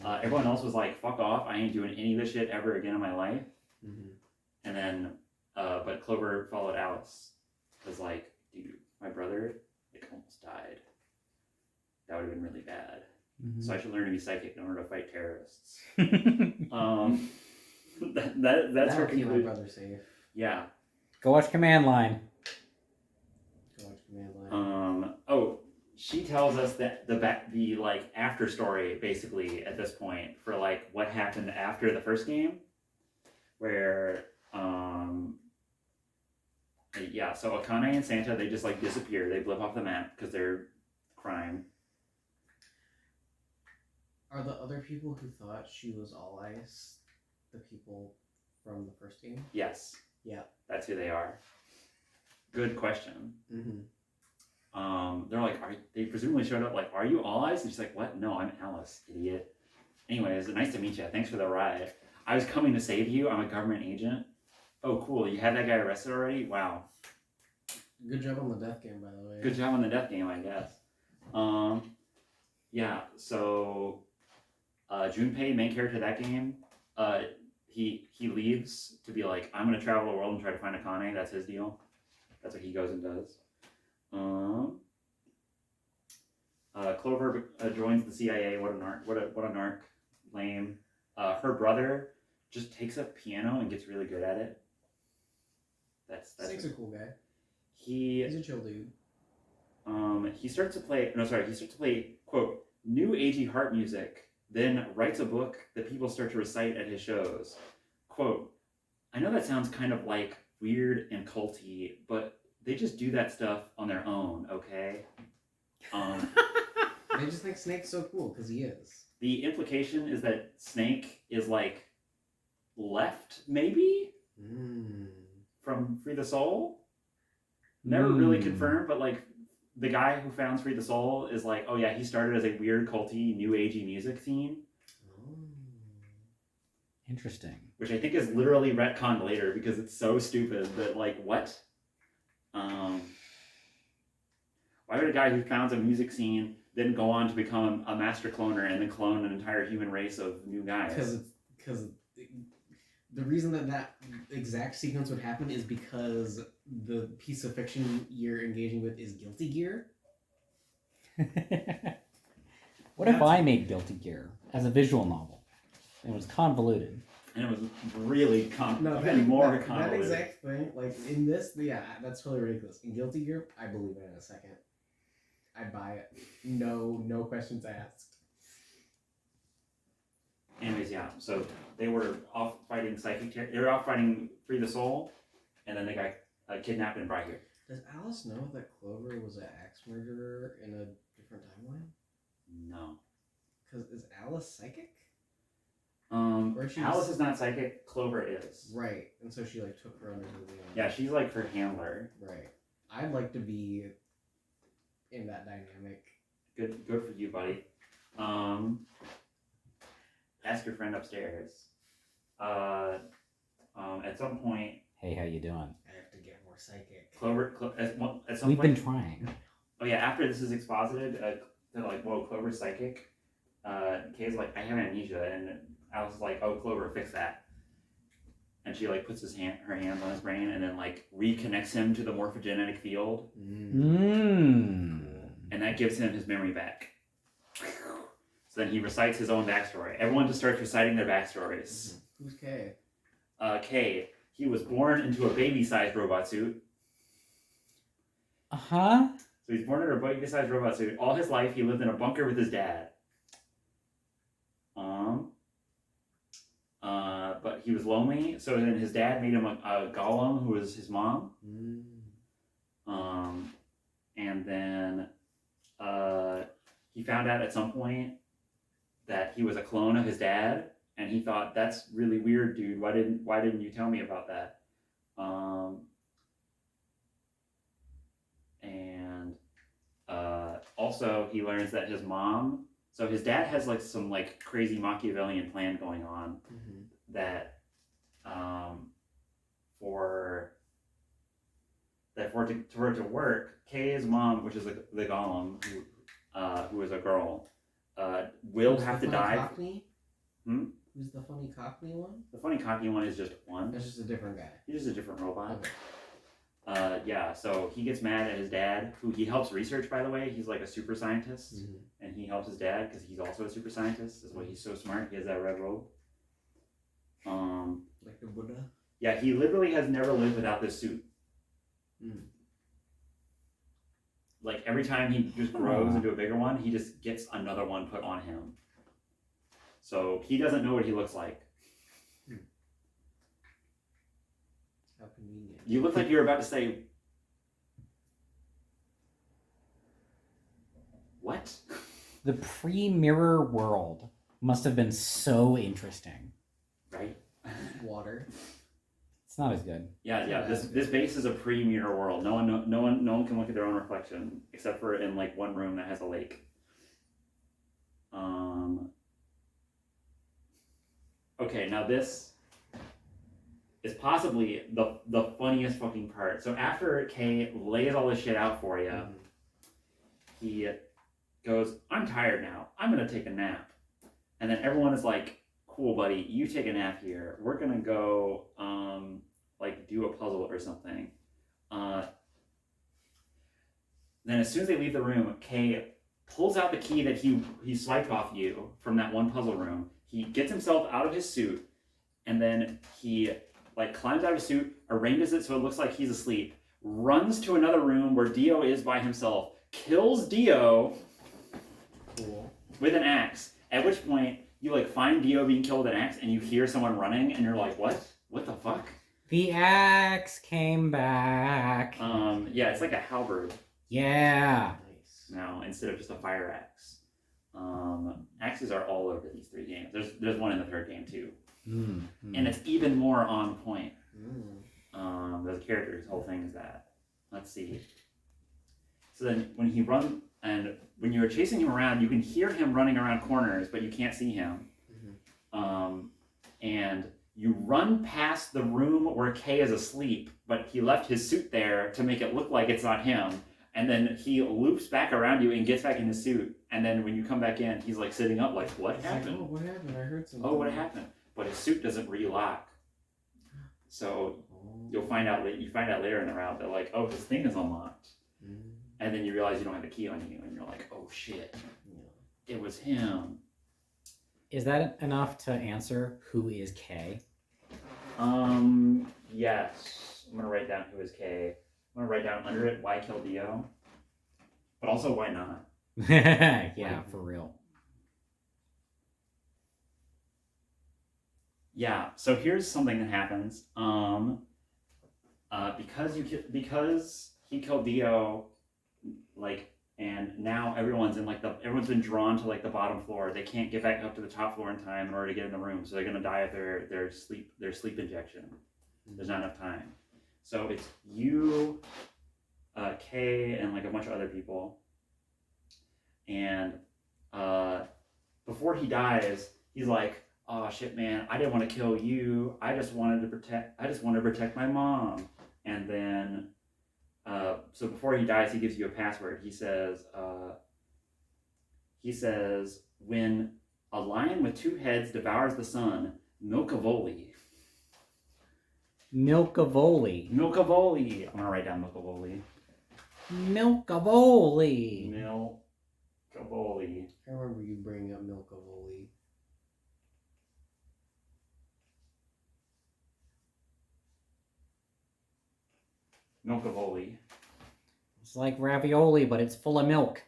Speaker 1: Everyone else was like, fuck off. I ain't doing any of this shit ever again in my life.
Speaker 2: Mm-hmm.
Speaker 1: And then, but Clover followed Alice. Was like, dude, my brother, like, almost died. That would have been really bad.
Speaker 3: Mm-hmm.
Speaker 1: So I should learn to be psychic in order to fight terrorists. That's her
Speaker 2: That'll keep my
Speaker 1: conclusion.
Speaker 2: brother safe.
Speaker 1: Yeah.
Speaker 3: Go watch Command Line.
Speaker 2: Go watch Command Line.
Speaker 1: Oh, she tells us that the like after story basically at this point for like what happened after the first game, where yeah, so Akane and Santa, they just like disappear. They blip off the map because they're crime.
Speaker 2: Are the other people who thought she was all ice the people from the first game?
Speaker 1: Yes.
Speaker 2: Yeah.
Speaker 1: That's who they are. Good question.
Speaker 2: Mm-hmm.
Speaker 1: They're like, they presumably showed up like, are you All Eyes? And she's like, what? No, I'm Alice, idiot. Anyways, nice to meet you. Thanks for the ride. I was coming to save you. I'm a government agent. Oh, cool. You had that guy arrested already? Wow.
Speaker 2: Good job on the death game, by the way.
Speaker 1: Good job on the death game, I guess. Yeah, so Junpei, main character of that game, he leaves to be like, I'm gonna travel the world and try to find Akane. That's his deal. That's what he goes and does. Clover joins the CIA. What a narc! What a narc! Lame. Her brother just takes up piano and gets really good at it. That's
Speaker 2: Snake's a cool guy.
Speaker 1: He's
Speaker 2: a chill dude.
Speaker 1: He starts to play quote new agey harp music. Then writes a book that people start to recite at his shows. Quote, I know that sounds kind of like weird and culty, but they just do that stuff on their own, okay?
Speaker 2: They just think Snake's so cool because he is.
Speaker 1: The implication is that Snake is like left, maybe, from Free the Soul. Never really confirmed, but like the guy who founds Free the Soul is like, oh yeah, he started as a weird culty new agey music scene.
Speaker 3: Interesting.
Speaker 1: Which I think is literally retconned later because it's so stupid that like what? Why would a guy who founds a music scene then go on to become a master cloner and then clone an entire human race of new guys?
Speaker 2: Because the reason that exact sequence would happen is because the piece of fiction you're engaging with is Guilty Gear.
Speaker 3: What if I made Guilty Gear as a visual novel? It was convoluted.
Speaker 1: And it was really convoluted.
Speaker 2: That exact thing, like in this, yeah, that's totally ridiculous. In Guilty Gear, I believe it in a second. I'd buy it. No questions asked.
Speaker 1: Anyways, yeah. So they were off fighting they were off fighting Free the Soul, and then they got kidnapped and brought here.
Speaker 2: Does Alice know that Clover was an axe murderer in a different timeline?
Speaker 1: No.
Speaker 2: Because is Alice psychic?
Speaker 1: Alice is not psychic. Clover is.
Speaker 2: Right, and so she like took her under her wing.
Speaker 1: Yeah, she's like her handler.
Speaker 2: Right. I'd like to be in that dynamic.
Speaker 1: Good for you, buddy. ask your friend upstairs. At some point,
Speaker 3: Hey, how you doing?
Speaker 2: I have to get more psychic.
Speaker 1: at some
Speaker 3: We've
Speaker 1: point,
Speaker 3: been trying.
Speaker 1: oh yeah, after this is exposited, they're like, whoa, Clover's psychic. Kay's like, I have amnesia, and Alice is like, oh, Clover, fix that. And she like puts her hands on his brain and then like reconnects him to the morphogenetic field,
Speaker 3: Mmm.
Speaker 1: and that gives him his memory back. So then he recites his own backstory. Everyone just starts reciting their backstories.
Speaker 2: Who's Kay?
Speaker 1: Kay, he was born into a baby-sized robot suit.
Speaker 3: Uh-huh.
Speaker 1: So he's born in a baby-sized robot suit. All his life, he lived in a bunker with his dad. But he was lonely, so then his dad made him a golem who was his mom. And then he found out at some point that he was a clone of his dad, and he thought, that's really weird, dude. Why didn't you tell me about that? And also he learns that his mom, so his dad has like some like crazy Machiavellian plan going on that for it to work, Kay's mom, which is the golem, who is a girl, will
Speaker 2: Who's
Speaker 1: have
Speaker 2: the
Speaker 1: to
Speaker 2: funny
Speaker 1: die.
Speaker 2: Cockney?
Speaker 1: Hmm?
Speaker 2: Who's the funny Cockney one?
Speaker 1: The funny cocky one is just one.
Speaker 2: That's just a different guy.
Speaker 1: He's just a different robot.
Speaker 2: Okay.
Speaker 1: Yeah, so he gets mad at his dad, who he helps research, by the way. He's like a super scientist, and he helps his dad because he's also a super scientist. That's why he's so smart. He has that red robe.
Speaker 2: Like the Buddha?
Speaker 1: Yeah, he literally has never lived without this suit. Like, every time he just grows into a bigger one, he just gets another one put on him. So he doesn't know what he looks like.
Speaker 2: How convenient.
Speaker 1: You look like you're about to say, what?
Speaker 3: The pre-mirror world must have been so interesting.
Speaker 1: Right?
Speaker 2: Water.
Speaker 3: It's not as good.
Speaker 1: Yeah. This base is a pre-mirror world. No one can look at their own reflection except for in like one room that has a lake. Okay, now this is possibly the funniest fucking part. So after Kay lays all this shit out for you, he goes, I'm tired now. I'm gonna take a nap. And then everyone is like, cool, buddy, you take a nap here. We're gonna go like do a puzzle or something. Then as soon as they leave the room, Kay pulls out the key that he swiped off you from that one puzzle room. He gets himself out of his suit, and then he like climbs out of his suit, arranges it so it looks like he's asleep, runs to another room where Dio is by himself, kills Dio with an axe. At which point you like find Dio being killed with an axe, and you hear someone running, and you're like, what? What the fuck?
Speaker 3: The axe came back.
Speaker 1: Yeah, it's like a halberd
Speaker 3: Yeah.
Speaker 2: Nice.
Speaker 1: now instead of just a fire axe. Axes are all over these three games. There's one in the third game too, and it's even more on point. The character's whole thing is that. Let's see. So then when he runs, and when you're chasing him around, you can hear him running around corners, but you can't see him. And you run past the room where Kay is asleep, but he left his suit there to make it look like it's not him. And then he loops back around you and gets back in his suit. And then when you come back in, he's like sitting up like, what happened?
Speaker 2: Like, oh, what happened? I heard something.
Speaker 1: Oh, what happened? But his suit doesn't relock. So you find out later in the route that like, oh, his thing is unlocked. And then you realize you don't have the key on you, and you're like, oh shit, it was him.
Speaker 3: Is that enough to answer who is Kay?
Speaker 1: Yes. I'm gonna write down who is Kay. I'm gonna write down under it why kill Dio, but also why not.
Speaker 3: Yeah, for real.
Speaker 1: Yeah. So here's something that happens. Because he killed Dio, like, and now everyone's been drawn to like the bottom floor. They can't get back up to the top floor in time in order to get in the room, so they're gonna die of their sleep injection. There's not enough time. So it's you, Kay, and like a bunch of other people. And before he dies, he's like, oh shit, man, I didn't want to kill you. I just wanted to protect my mom. And then, so before he dies, he gives you a password. He says, when a lion with 2 heads devours the sun, Milkavoli.
Speaker 3: Milkavoli.
Speaker 1: Milkavoli. I'm gonna write down Milkavoli.
Speaker 3: Milkavoli.
Speaker 1: Milkavoli.
Speaker 2: I remember you bringing up Milkavoli.
Speaker 1: Milkavoli.
Speaker 3: It's like ravioli, but it's full of milk.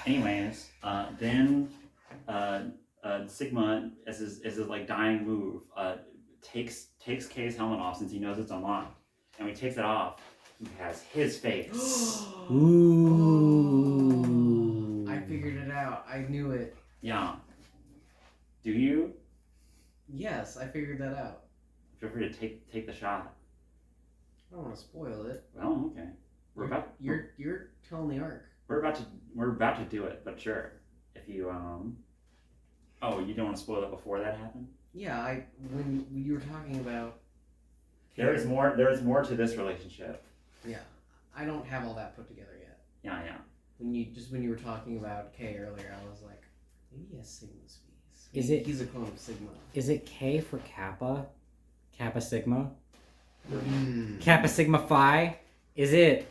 Speaker 1: Anyways, then Sigma, as his like dying move, takes Kay's helmet off since he knows it's unlocked, and when he takes it off, he has his face.
Speaker 3: Ooh.
Speaker 2: I figured it out. I knew it.
Speaker 1: Yeah. Do you?
Speaker 2: Yes, I figured that out.
Speaker 1: Feel free to take the shot.
Speaker 2: I don't want to spoil it.
Speaker 1: Well, okay.
Speaker 2: You're telling the arc.
Speaker 1: We're about to do it, but sure. If you oh, you don't want to spoil it before that happened?
Speaker 2: Yeah, when you were talking about.
Speaker 1: There is more to this relationship.
Speaker 2: Yeah, I don't have all that put together yet.
Speaker 1: Yeah.
Speaker 2: When you were talking about K earlier, I was like, maybe he has Sigma speeds. He's a clone of Sigma.
Speaker 3: Is it K for Kappa? Kappa Sigma?
Speaker 2: Mm.
Speaker 3: Kappa Sigma Phi? Is it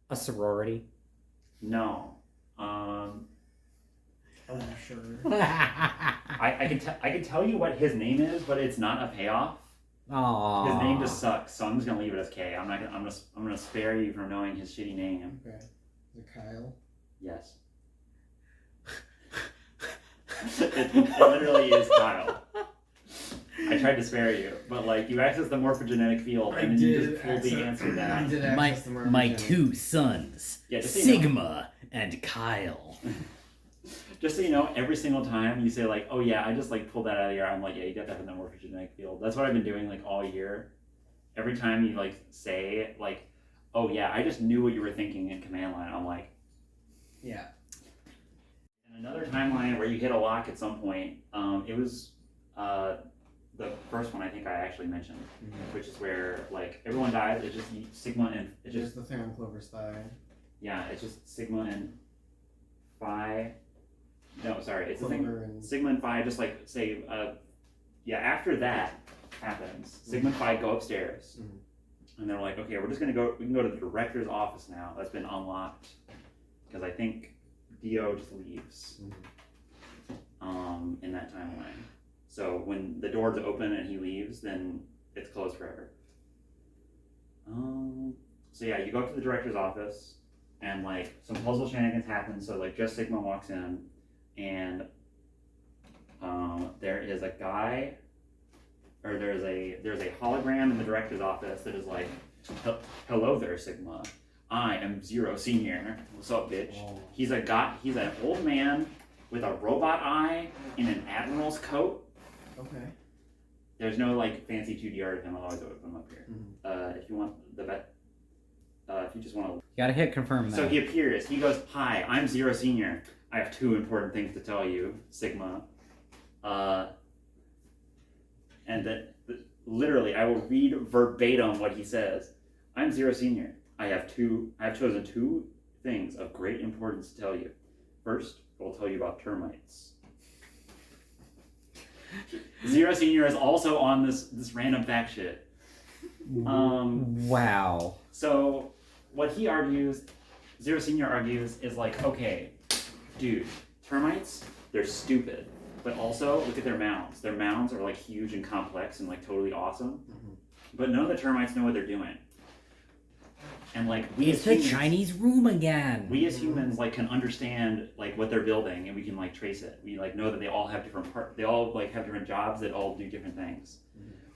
Speaker 3: a sorority?
Speaker 1: No.
Speaker 2: Oh, sure.
Speaker 1: I can tell you what his name is, but it's not a payoff.
Speaker 3: Aww.
Speaker 1: His name just sucks, so I'm just gonna leave it as K. I'm gonna spare you from knowing his shitty name.
Speaker 2: Okay. Is it Kyle?
Speaker 1: Yes. it literally is Kyle. I tried to spare you, but like you accessed the morphogenetic field and then you just pulled the answer down.
Speaker 2: I did access the
Speaker 7: My
Speaker 2: morphogenetic.
Speaker 7: 2 sons,
Speaker 1: Yeah, just so you know.
Speaker 7: Sigma and Kyle.
Speaker 1: Just so you know, every single time you say like, "Oh yeah, I just like pulled that out of the air," I'm like, "Yeah, you got that in the morphogenetic field." That's what I've been doing like all year. Every time you like say like, "Oh yeah, I just knew what you were thinking in command line," I'm like,
Speaker 2: Yeah.
Speaker 1: in another timeline where you hit a lock at some point, it was the first one I think I actually mentioned, which is where like everyone dies. It's just Sigma and it's
Speaker 2: Just
Speaker 1: just
Speaker 2: the thing on Clover's thigh.
Speaker 1: yeah, it's just Sigma and Phi. No, sorry, it's the thing.
Speaker 2: Clover and
Speaker 1: Sigma and Phi just like say, yeah. After that happens, Sigma and Phi go upstairs, and they're like, okay, we're just gonna go. We can go to the director's office now. That's been unlocked because I think Dio just leaves. In that timeline. So when the doors open and he leaves, then it's closed forever. So yeah, you go up to the director's office, and like some puzzle shenanigans happen. So like just Sigma walks in, and there is a guy, or there's a hologram in the director's office that is like, "Hello there, Sigma. I am Zero Senior. What's up, bitch?"
Speaker 2: Oh.
Speaker 1: He's an old man with a robot eye in an admiral's coat.
Speaker 2: Okay.
Speaker 1: There's no like fancy 2D art of him. I'll always open him up here. If you want the bet, if you just want to.
Speaker 3: You gotta hit confirm that.
Speaker 1: So he appears. He goes, "Hi, I'm Zero Senior. I have 2 important things to tell you, Sigma." And that literally, I will read verbatim what he says. "I'm Zero Senior. I have chosen 2 things of great importance to tell you. First, I will tell you about termites." Zero Senior is also on this random fact shit.
Speaker 3: Wow.
Speaker 1: So what he argues, Zero Senior argues, is like, okay, dude, termites, they're stupid. But also, look at their mounds. Their mounds are like huge and complex and like totally awesome. But none of the termites know what they're doing. And like
Speaker 7: It's the Chinese room again.
Speaker 1: We as humans like can understand like what they're building and we can like trace it. We like know that they all have different they all like have different jobs that all do different things.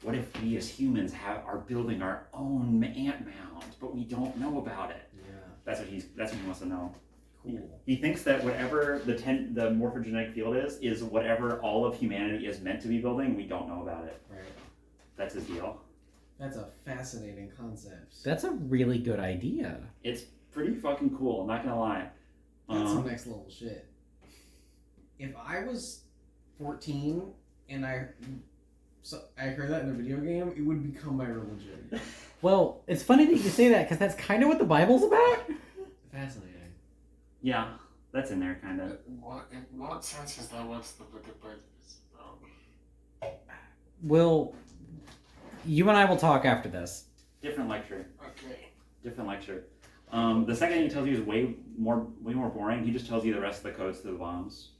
Speaker 1: What if we as humans are building our own ant mound, but we don't know about it?
Speaker 2: Yeah.
Speaker 1: That's what he wants to know.
Speaker 2: Cool.
Speaker 1: He thinks that whatever the morphogenetic field is whatever all of humanity is meant to be building. We don't know about it.
Speaker 2: Right.
Speaker 1: That's his deal.
Speaker 2: That's a fascinating concept.
Speaker 3: That's a really good idea.
Speaker 1: It's pretty fucking cool. I'm not gonna lie.
Speaker 2: That's some next level shit. If I was 14 and I heard that in a video game, it would become my religion.
Speaker 3: Well, it's funny that you say that because that's kind of what the Bible's about.
Speaker 2: Fascinating.
Speaker 1: Yeah, that's in there, kind of.
Speaker 4: In what sense is that what's the book is about?
Speaker 3: Well, you and I will talk after this.
Speaker 1: Different lecture.
Speaker 4: Okay.
Speaker 1: Different lecture. The second thing he tells you is way more boring. He just tells you the rest of the codes to the bombs.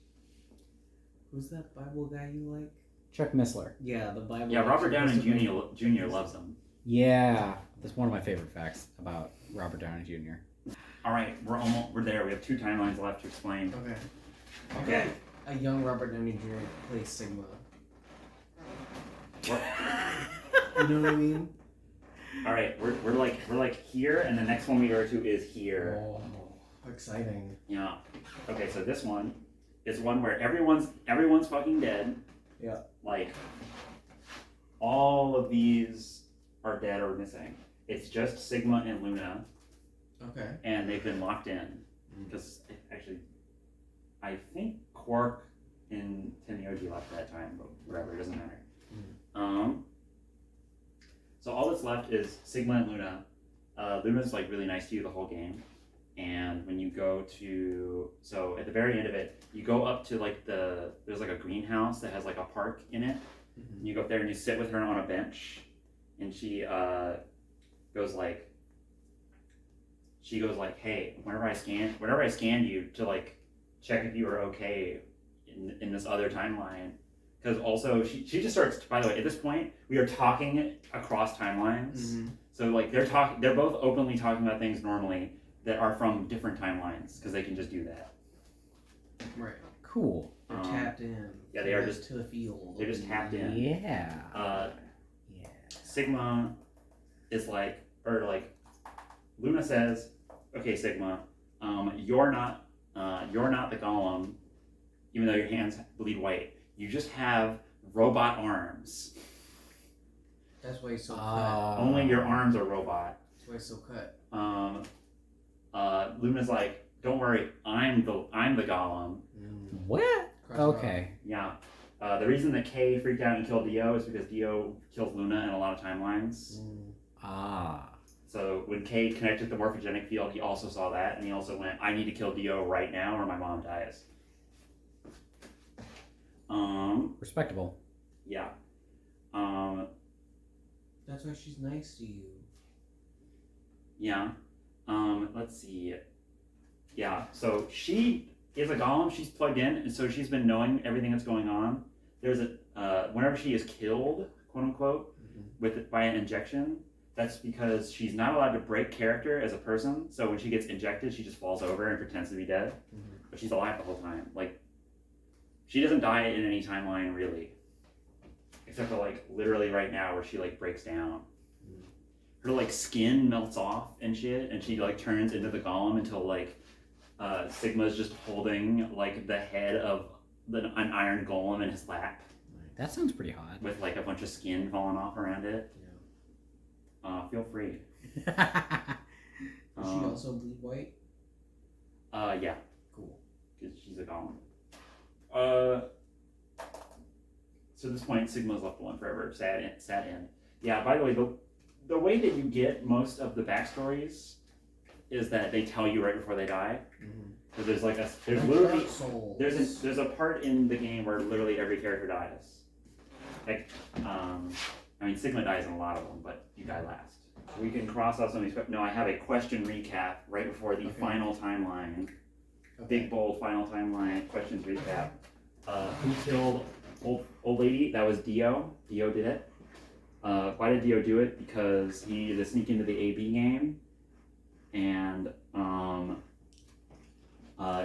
Speaker 2: Who's that Bible guy you like?
Speaker 3: Chuck Missler.
Speaker 2: Yeah, the Bible.
Speaker 1: Yeah, Robert Downey Jr. loves them.
Speaker 3: Yeah, that's one of my favorite facts about Robert Downey Jr.
Speaker 1: All right, we're there. We have 2 timelines left to explain.
Speaker 2: Okay.
Speaker 1: Okay.
Speaker 2: A young Robert Downey Jr. plays Sigma.
Speaker 1: What?
Speaker 2: You know what I mean?
Speaker 1: All right, we're like here, and the next one we go to is here.
Speaker 2: Oh, exciting.
Speaker 1: Yeah. Okay, so this one is one where everyone's fucking dead.
Speaker 2: Yeah.
Speaker 1: Like all of these are dead or missing. It's just Sigma and Luna,
Speaker 2: Okay.
Speaker 1: and they've been locked in because actually, I think Quark and Tenyoji left at that time, but whatever, it doesn't matter. So all that's left is Sigma and Luna. Luna's like really nice to you the whole game, and when you go to at the very end of it, you go up to like there's like a greenhouse that has like a park in it. And you go up there and you sit with her on a bench, and she goes like, hey, whenever I scanned you to like check if you were okay in this other timeline. Because also, she just starts, by the way, at this point, we are talking across timelines.
Speaker 2: Mm-hmm.
Speaker 1: So, like, they're both openly talking about things normally that are from different timelines, because they can just do that.
Speaker 2: Right.
Speaker 3: Cool.
Speaker 2: They're tapped in.
Speaker 1: Yeah, they are just
Speaker 2: to the field.
Speaker 1: They're just tapped in.
Speaker 3: Yeah.
Speaker 1: Yeah. Sigma is like, Luna says, okay, Sigma, you're not the golem, even though your hands bleed white. You just have robot arms.
Speaker 2: That's why he's so cut.
Speaker 1: Only your arms are robot.
Speaker 2: That's why he's so cut.
Speaker 1: Luna's like, don't worry, I'm the golem.
Speaker 3: What? Okay.
Speaker 1: Yeah. The reason that Kay freaked out and killed Dio is because Dio kills Luna in a lot of timelines. So when Kay connected the morphogenic field, he also saw that, and he also went, I need to kill Dio right now or my mom dies.
Speaker 3: Respectable.
Speaker 1: Yeah.
Speaker 2: That's why she's nice to you.
Speaker 1: Yeah. Let's see. Yeah, so she is a golem, she's plugged in, and so she's been knowing everything that's going on. There's whenever she is killed, quote unquote, by an injection, that's because she's not allowed to break character as a person, so when she gets injected, she just falls over and pretends to be dead. But she's alive the whole time. Like, she doesn't die in any timeline, really. Except for, like, literally right now where she, like, breaks down. Her, like, skin melts off and shit, and she, like, turns into the golem until, like, Sigma's just holding, like, the head of an iron golem in his lap.
Speaker 3: That sounds pretty hot.
Speaker 1: With, like, a bunch of skin falling off around it.
Speaker 2: Yeah.
Speaker 1: Feel free.
Speaker 2: Does she also bleed white?
Speaker 1: Yeah.
Speaker 2: Cool.
Speaker 1: Because she's a golem. So at this point, Sigma's left alone forever. Sad end. Yeah, by the way, the way that you get most of the backstories is that they tell you right before they die. So there's like there's a part in the game where literally every character dies. Like, I mean, Sigma dies in a lot of them, but you die last. We can cross off some of these. No, I have a question recap right before the final timeline. Big bold final timeline questions recap. Who killed old lady? That was Dio. Dio did it. Why did Dio do it? Because he needed to sneak into the AB game, and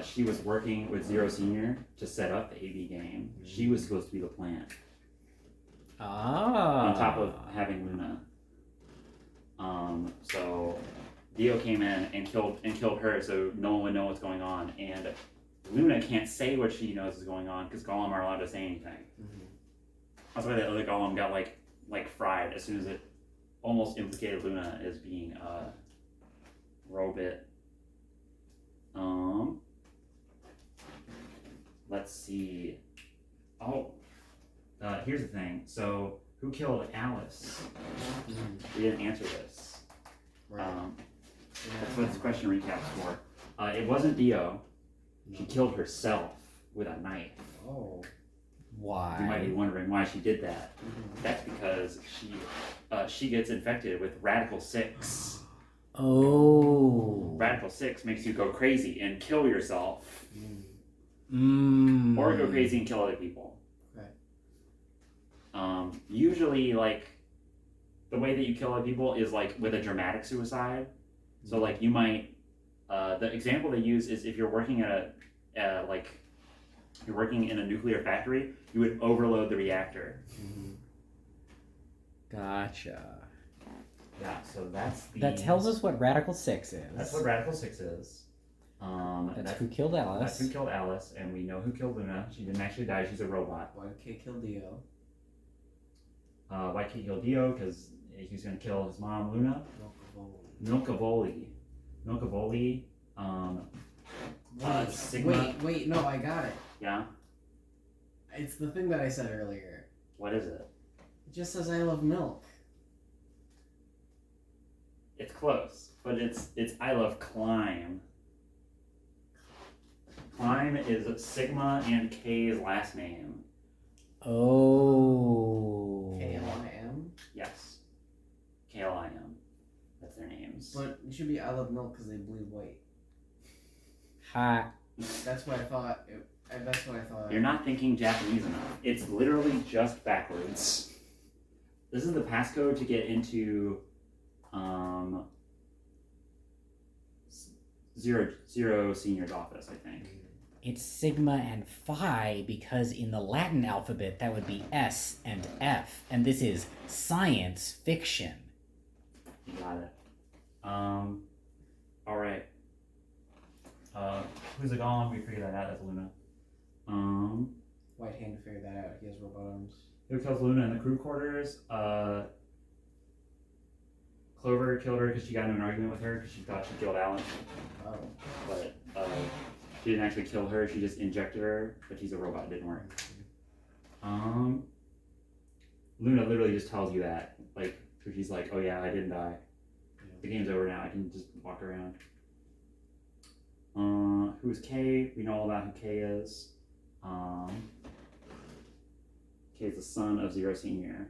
Speaker 1: she was working with Zero Senior to set up the AB game. She was supposed to be the plant. On top of having Luna. So Dio came in and killed her, so no one would know what's going on, and Luna can't say what she knows is going on because Golem aren't allowed to say anything. That's why the other Golem got like fried as soon as it almost implicated Luna as being a robot. let's see. Oh, here's the thing. So, who killed Alice? We didn't answer this.
Speaker 2: Right.
Speaker 1: That's what this question recaps for. It wasn't Dio. She killed herself with a knife.
Speaker 2: Oh.
Speaker 3: Why?
Speaker 1: You might be wondering why she did that. That's because she gets infected with Radical 6.
Speaker 3: Oh.
Speaker 1: Radical 6 makes you go crazy and kill yourself. Or go crazy and kill other people.
Speaker 2: Okay.
Speaker 1: Usually, like, the way that you kill other people is, like, with a dramatic suicide. So, like, you might... the example they use is if you're working at you're working in a nuclear factory, you would overload the reactor.
Speaker 3: Gotcha.
Speaker 1: Yeah, so that's the...
Speaker 3: That tells us what Radical 6 is.
Speaker 1: That's what Radical 6 is.
Speaker 3: That's who killed Alice.
Speaker 1: That's who killed Alice, and we know who killed Luna. She didn't actually die, she's a robot.
Speaker 2: Why did Kay kill Dio?
Speaker 1: Why can't he kill Dio? Because he was going to kill his mom, Luna. Milkavoli. Sigma.
Speaker 2: Wait, no, I got it.
Speaker 1: Yeah?
Speaker 2: It's the thing that I said earlier.
Speaker 1: What is it?
Speaker 2: It just says I love milk.
Speaker 1: It's close, but it's I love climb. Climb is Sigma and K's last name.
Speaker 3: Oh.
Speaker 2: K-L-I-M?
Speaker 1: Yes. K-L-I-M. That's their names.
Speaker 2: But it should be I love milk because they bleed white.
Speaker 3: Ha.
Speaker 2: That's what I thought. That's what I thought.
Speaker 1: You're not thinking Japanese enough. It's literally just backwards. This is the passcode to get into Zero Senior's office, I think.
Speaker 3: It's Sigma and Phi because in the Latin alphabet that would be S and F, and this is science fiction.
Speaker 1: You got it. All right. Who's a golem? We figured that out. That's Luna.
Speaker 2: White Hand figured that out. He has robot arms.
Speaker 1: Who kills Luna in the crew quarters? Clover killed her because she got into an argument with her because she thought she killed Alan.
Speaker 2: Oh.
Speaker 1: But she didn't actually kill her. She just injected her. But she's a robot. It didn't work. Luna literally just tells you that. Like, so she's like, oh yeah, I didn't die. The game's over now. I can just walk around. Who's Kay? We know all about who Kay is. Kay is the son of Zero Senior.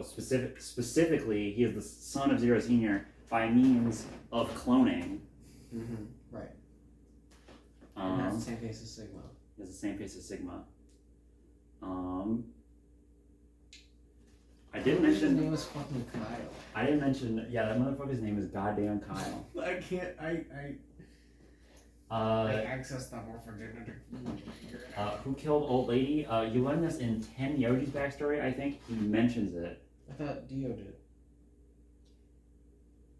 Speaker 1: Specifically, he is the son of Zero Senior by means of cloning.
Speaker 2: Mm-hmm. Right.
Speaker 1: He
Speaker 2: has the same face as Sigma.
Speaker 1: He has the same face as Sigma. I did mention...
Speaker 2: His name was fucking Kyle.
Speaker 1: I didn't mention... Yeah, that motherfucker's name is goddamn Kyle.
Speaker 2: I can't... I access that more for genetic.
Speaker 1: Who killed Old Lady? You learn this in Ten Yoji's backstory, I think. He mentions it.
Speaker 2: I thought Dio did.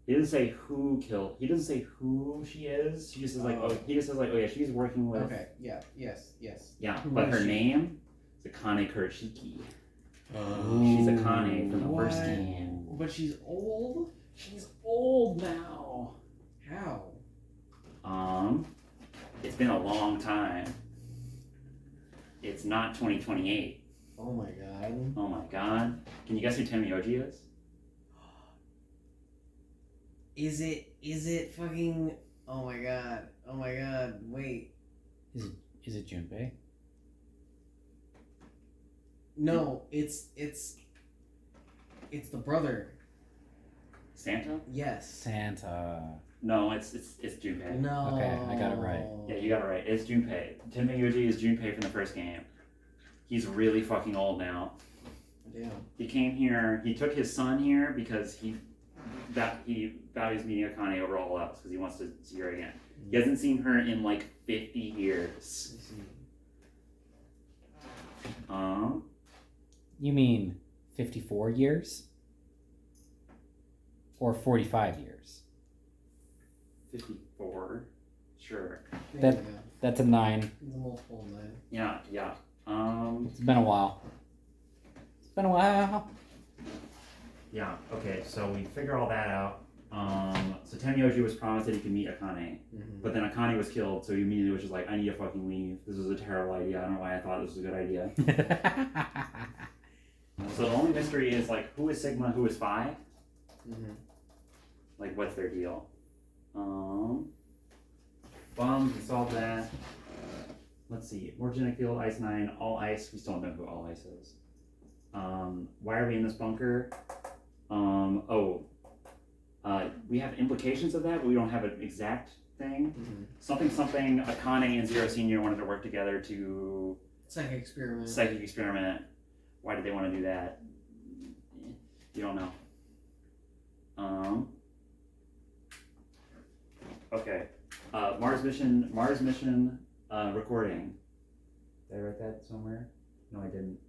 Speaker 1: He doesn't say who killed... He doesn't say who she is. He just says like, oh, he just says like, oh yeah, she's working with...
Speaker 2: Okay, yeah, yes.
Speaker 1: Yeah,
Speaker 2: Who
Speaker 1: but
Speaker 2: is
Speaker 1: her
Speaker 2: she?
Speaker 1: name is Akane Kurashiki. She's Akane from the first
Speaker 2: What?
Speaker 1: game.
Speaker 2: But she's old?
Speaker 1: She's old now.
Speaker 2: How?
Speaker 1: It's been a long time. It's not 2028.
Speaker 2: Oh my god.
Speaker 1: Oh my god. Can you guess who Tenmyoji is?
Speaker 2: Is it fucking... Oh my god, wait.
Speaker 3: Is it Junpei?
Speaker 2: No, it's the brother.
Speaker 1: Santa?
Speaker 2: Yes.
Speaker 3: Santa.
Speaker 1: No, it's Junpei.
Speaker 2: No.
Speaker 3: Okay, I got it right.
Speaker 1: Yeah, you got it right. It's Junpei. Tenmyoji is Junpei from the first game. He's really fucking old now.
Speaker 2: Damn.
Speaker 1: He came here. He took his son here because he values meeting Akane over all else because he wants to see her again. He hasn't seen her in like 50 years.
Speaker 3: You mean 54 years? Or 45 years?
Speaker 1: 54. Sure.
Speaker 3: That- That's a 9.
Speaker 2: It's a multiple 9.
Speaker 1: Yeah.
Speaker 3: It's been a while. Yeah.
Speaker 1: Yeah. Okay. So we figure all that out. So Tenmyoji was promised that he could meet Akane,
Speaker 2: Mhm.
Speaker 1: but then Akane was killed, so he immediately was just like, I need to fucking leave. This was a terrible idea. I don't know why I thought this was a good idea. So the only mystery is like, who is Sigma, who is Phi?
Speaker 2: Mhm.
Speaker 1: Like, what's their deal? Bombs, we solved that. Let's see. Morgenic field, Ice 9, All Ice. We still don't know who All Ice is. Why are we in this bunker? We have implications of that, but we don't have an exact thing.
Speaker 2: Mhm.
Speaker 1: Something, Akane and Zero Senior wanted to work together to
Speaker 2: Psychic experiment.
Speaker 1: psychic experiment. Why did they want to do that? You don't know. Okay. Mars mission recording. Did I write that somewhere? No, I didn't.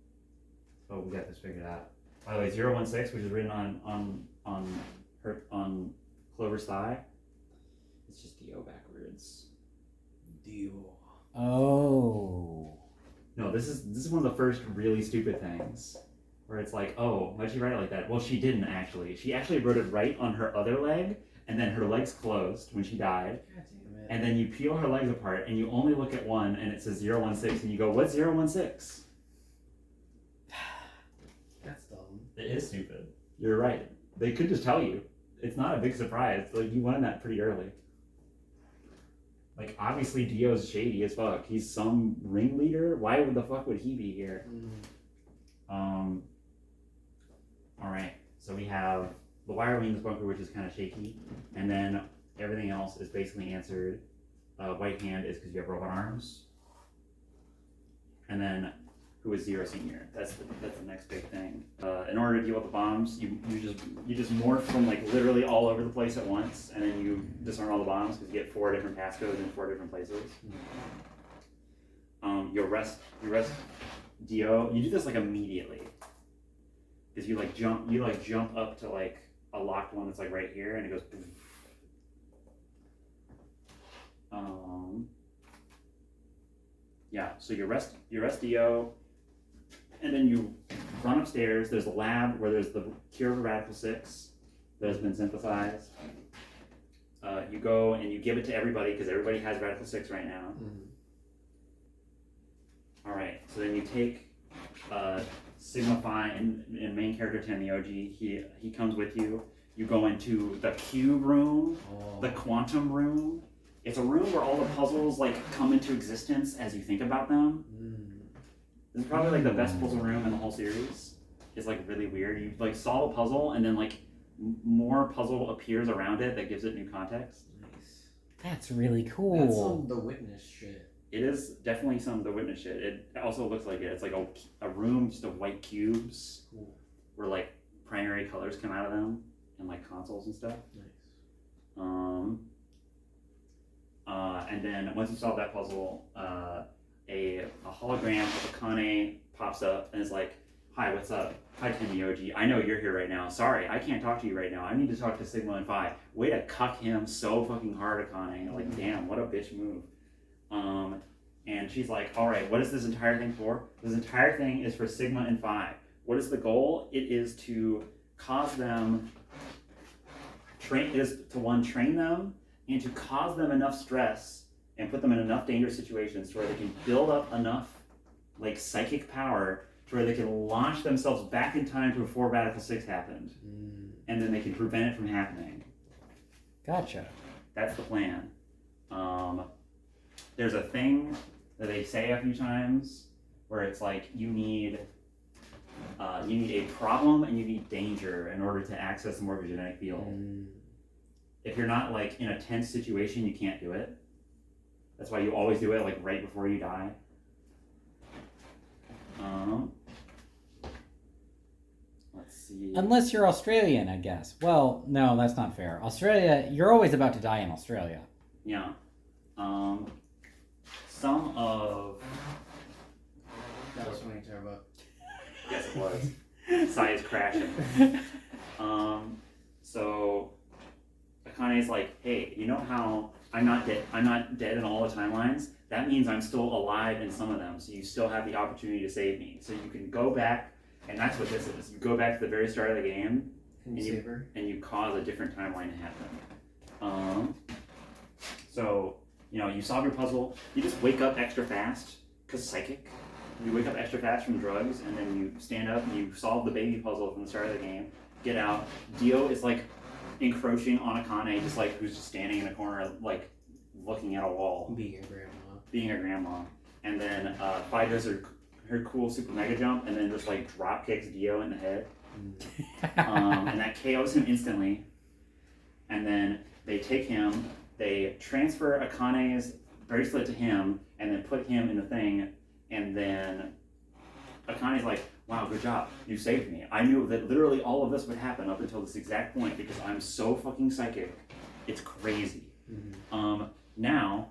Speaker 1: Oh, we got this figured out. By the way, 016, which is written on Clover's thigh. It's just Dio backwards.
Speaker 2: Dio.
Speaker 3: Oh.
Speaker 1: No, this is one of the first really stupid things. Where it's like, oh, why'd she write it like that? Well, she didn't actually. She actually wrote it right on her other leg, and then her legs closed when she died.
Speaker 2: God damn it.
Speaker 1: And then you peel her legs apart, and you only look at one, and it says 016, and you go, what's 016?
Speaker 2: That's dumb.
Speaker 1: It is stupid. You're right. They could just tell you. It's not a big surprise. Like, you learned that pretty early. Like, obviously Dio's shady as fuck. He's some ringleader. Why the fuck would he be here? Alright, so we have the why are we in this bunker, which is kind of shaky, and then everything else is basically answered. White hand is because you have robot arms, and then who is Zero Senior? That's the next big thing. In order to deal with the bombs, you just morph from like literally all over the place at once, and then you disarm all the bombs because you get 4 different passcodes in 4 different places. You arrest Dio. You do this like immediately. Is you jump up to like a locked one that's like right here, and it goes. Yeah. So you arrest Dio, and then you run upstairs. There's a lab where there's the cure for Radical 6 that has been synthesized. You go and you give it to everybody because everybody has Radical 6 right now. All right. So then you take. Sigma Phi and main character Tenmyoji, he comes with you. You go into the cube room, the quantum room. It's a room where all the puzzles like come into existence as you think about them. This is probably like the best puzzle room in the whole series. It's like really weird. You like solve a puzzle and then like more puzzle appears around it that gives it new context.
Speaker 2: Nice.
Speaker 3: That's really cool.
Speaker 2: That's some The Witness shit.
Speaker 1: It is definitely some of the Witness shit. It also looks like it. It's like a room just of white cubes where like primary colors come out of them and like consoles and stuff.
Speaker 2: Nice.
Speaker 1: And then once you solve that puzzle, a hologram of Akane pops up and is like, "Hi, what's up? Hi, Tenmyoji. I know you're here right now. Sorry, I can't talk to you right now. I need to talk to Sigma and Phi. Way to cuck him so fucking hard, Akane. Like, damn, what a bitch move." And she's like, all right, what is this entire thing for? This entire thing is for Sigma and Phi. What is the goal? It is to cause them, train them and to cause them enough stress and put them in enough dangerous situations to where they can build up enough like psychic power to where they can launch themselves back in time to before Radical 6 happened. And then they can prevent it from happening.
Speaker 3: Gotcha.
Speaker 1: That's the plan. There's a thing that they say a few times where it's like you need a problem and you need danger in order to access the morphogenetic field. If you're not like in a tense situation, you can't do it. That's why you always do it like right before you die. Let's see.
Speaker 3: Unless you're Australian, I guess. Well, no, that's not fair. Australia, you're always about to die in Australia.
Speaker 1: Yeah. Some of...
Speaker 2: That was funny, Turbo.
Speaker 1: Yes, it was. Sai is crashing. So Akane's like, hey, you know how I'm not dead in all the timelines? That means I'm still alive in some of them, so you still have the opportunity to save me. So you can go back, and that's what this is. You go back to the very start of the game,
Speaker 2: Can you save her?
Speaker 1: and you cause a different timeline to happen. So, you know, you solve your puzzle, you just wake up extra fast, because psychic. You wake up extra fast from drugs, and then you stand up and you solve the baby puzzle from the start of the game, get out. Dio is like encroaching on Akane, just like who's just standing in a corner, like looking at a wall,
Speaker 2: Being a grandma.
Speaker 1: being a grandma. And then Fi does her cool super mega jump, and then just like drop kicks Dio in the head. And that KOs him instantly. And then they take him, they transfer Akane's bracelet to him, and then put him in the thing. And then Akane's like, wow, good job. You saved me. I knew that literally all of this would happen up until this exact point because I'm so fucking psychic. It's crazy. Now,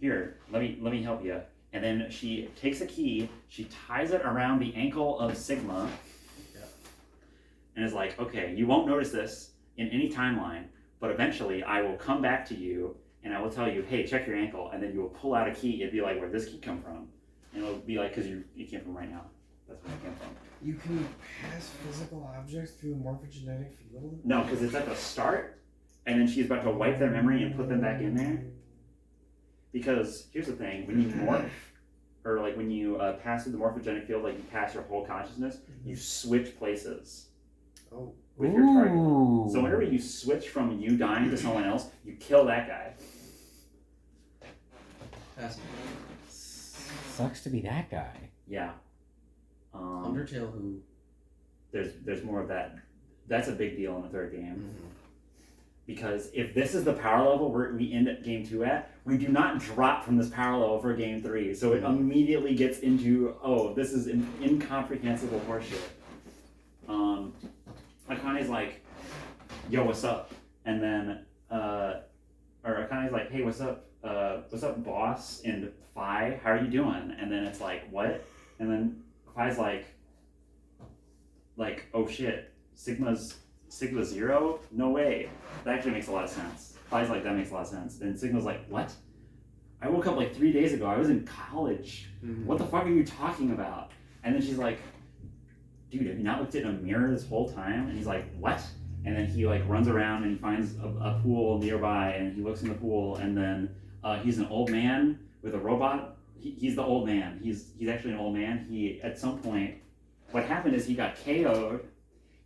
Speaker 1: here, let me help you. And then she takes a key, she ties it around the ankle of Sigma, and is like, okay, you won't notice this in any timeline, but eventually I will come back to you and I will tell you, hey, check your ankle, and then you will pull out a key. It'd be like, where'd this key come from? And it'll be like, because you came from right now. That's where it came from.
Speaker 8: You can pass physical objects through the morphogenetic field?
Speaker 1: No, because it's at the start, and then she's about to wipe their memory and put them back in there. Because here's the thing, when you morph, or like when you pass through the morphogenic field, like you pass your whole consciousness, you switch places with your target. So whenever you switch from you dying to someone else, you kill that guy.
Speaker 2: Fascinating.
Speaker 3: Sucks to be that guy.
Speaker 1: Yeah.
Speaker 2: Undertale who?
Speaker 1: There's more of that. That's a big deal in the third game. Because if this is the power level we end at game 2 at, we do not drop from this power level for game 3. So it immediately gets into, oh, this is an incomprehensible horseshit. Akane's like, yo, what's up? And then, or Akane's like, hey, what's up, boss? And Fi, how are you doing? And then it's like, what? And then Fi's like, oh shit, Sigma's 0? No way. That actually makes a lot of sense. Fi's like, that makes a lot of sense. And Sigma's like, what? I woke up like 3 days ago. I was in college. What the fuck are you talking about? And then she's like, dude, have you not looked in a mirror this whole time? And he's like, what? And then he like runs around and he finds a pool nearby, and he looks in the pool, and then he's an old man with a robot. He's the old man. He's actually an old man. He, at some point, what happened is he got KO'd,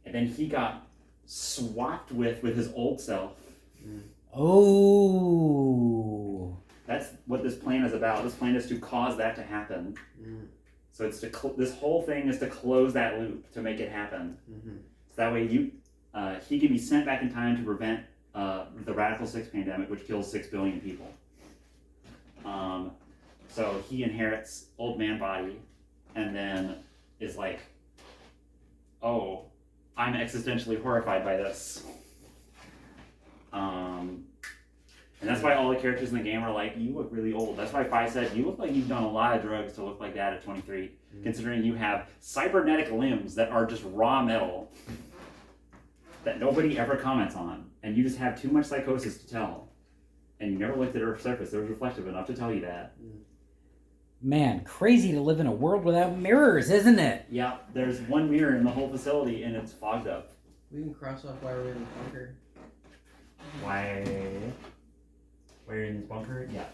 Speaker 1: and then he got swapped with his old self.
Speaker 3: Oh.
Speaker 1: That's what this plan is about. This plan is to cause that to happen. So it's this whole thing is to close that loop, to make it happen. So that way he can be sent back in time to prevent the Radical 6 pandemic, which kills 6 billion people. So he inherits old man body, and then is like, oh, I'm existentially horrified by this. And that's why all the characters in the game are like, you look really old. That's why Fi said, you look like you've done a lot of drugs to look like that at 23, considering you have cybernetic limbs that are just raw metal that nobody ever comments on, and you just have too much psychosis to tell. And you never looked at Earth's surface that was reflective enough to tell you that.
Speaker 3: Man, crazy to live in a world without mirrors, isn't it?
Speaker 1: Yeah, there's one mirror in the whole facility, and it's fogged up.
Speaker 2: We can cross off why we're in the bunker.
Speaker 1: Why you're in this bunker? Yeah,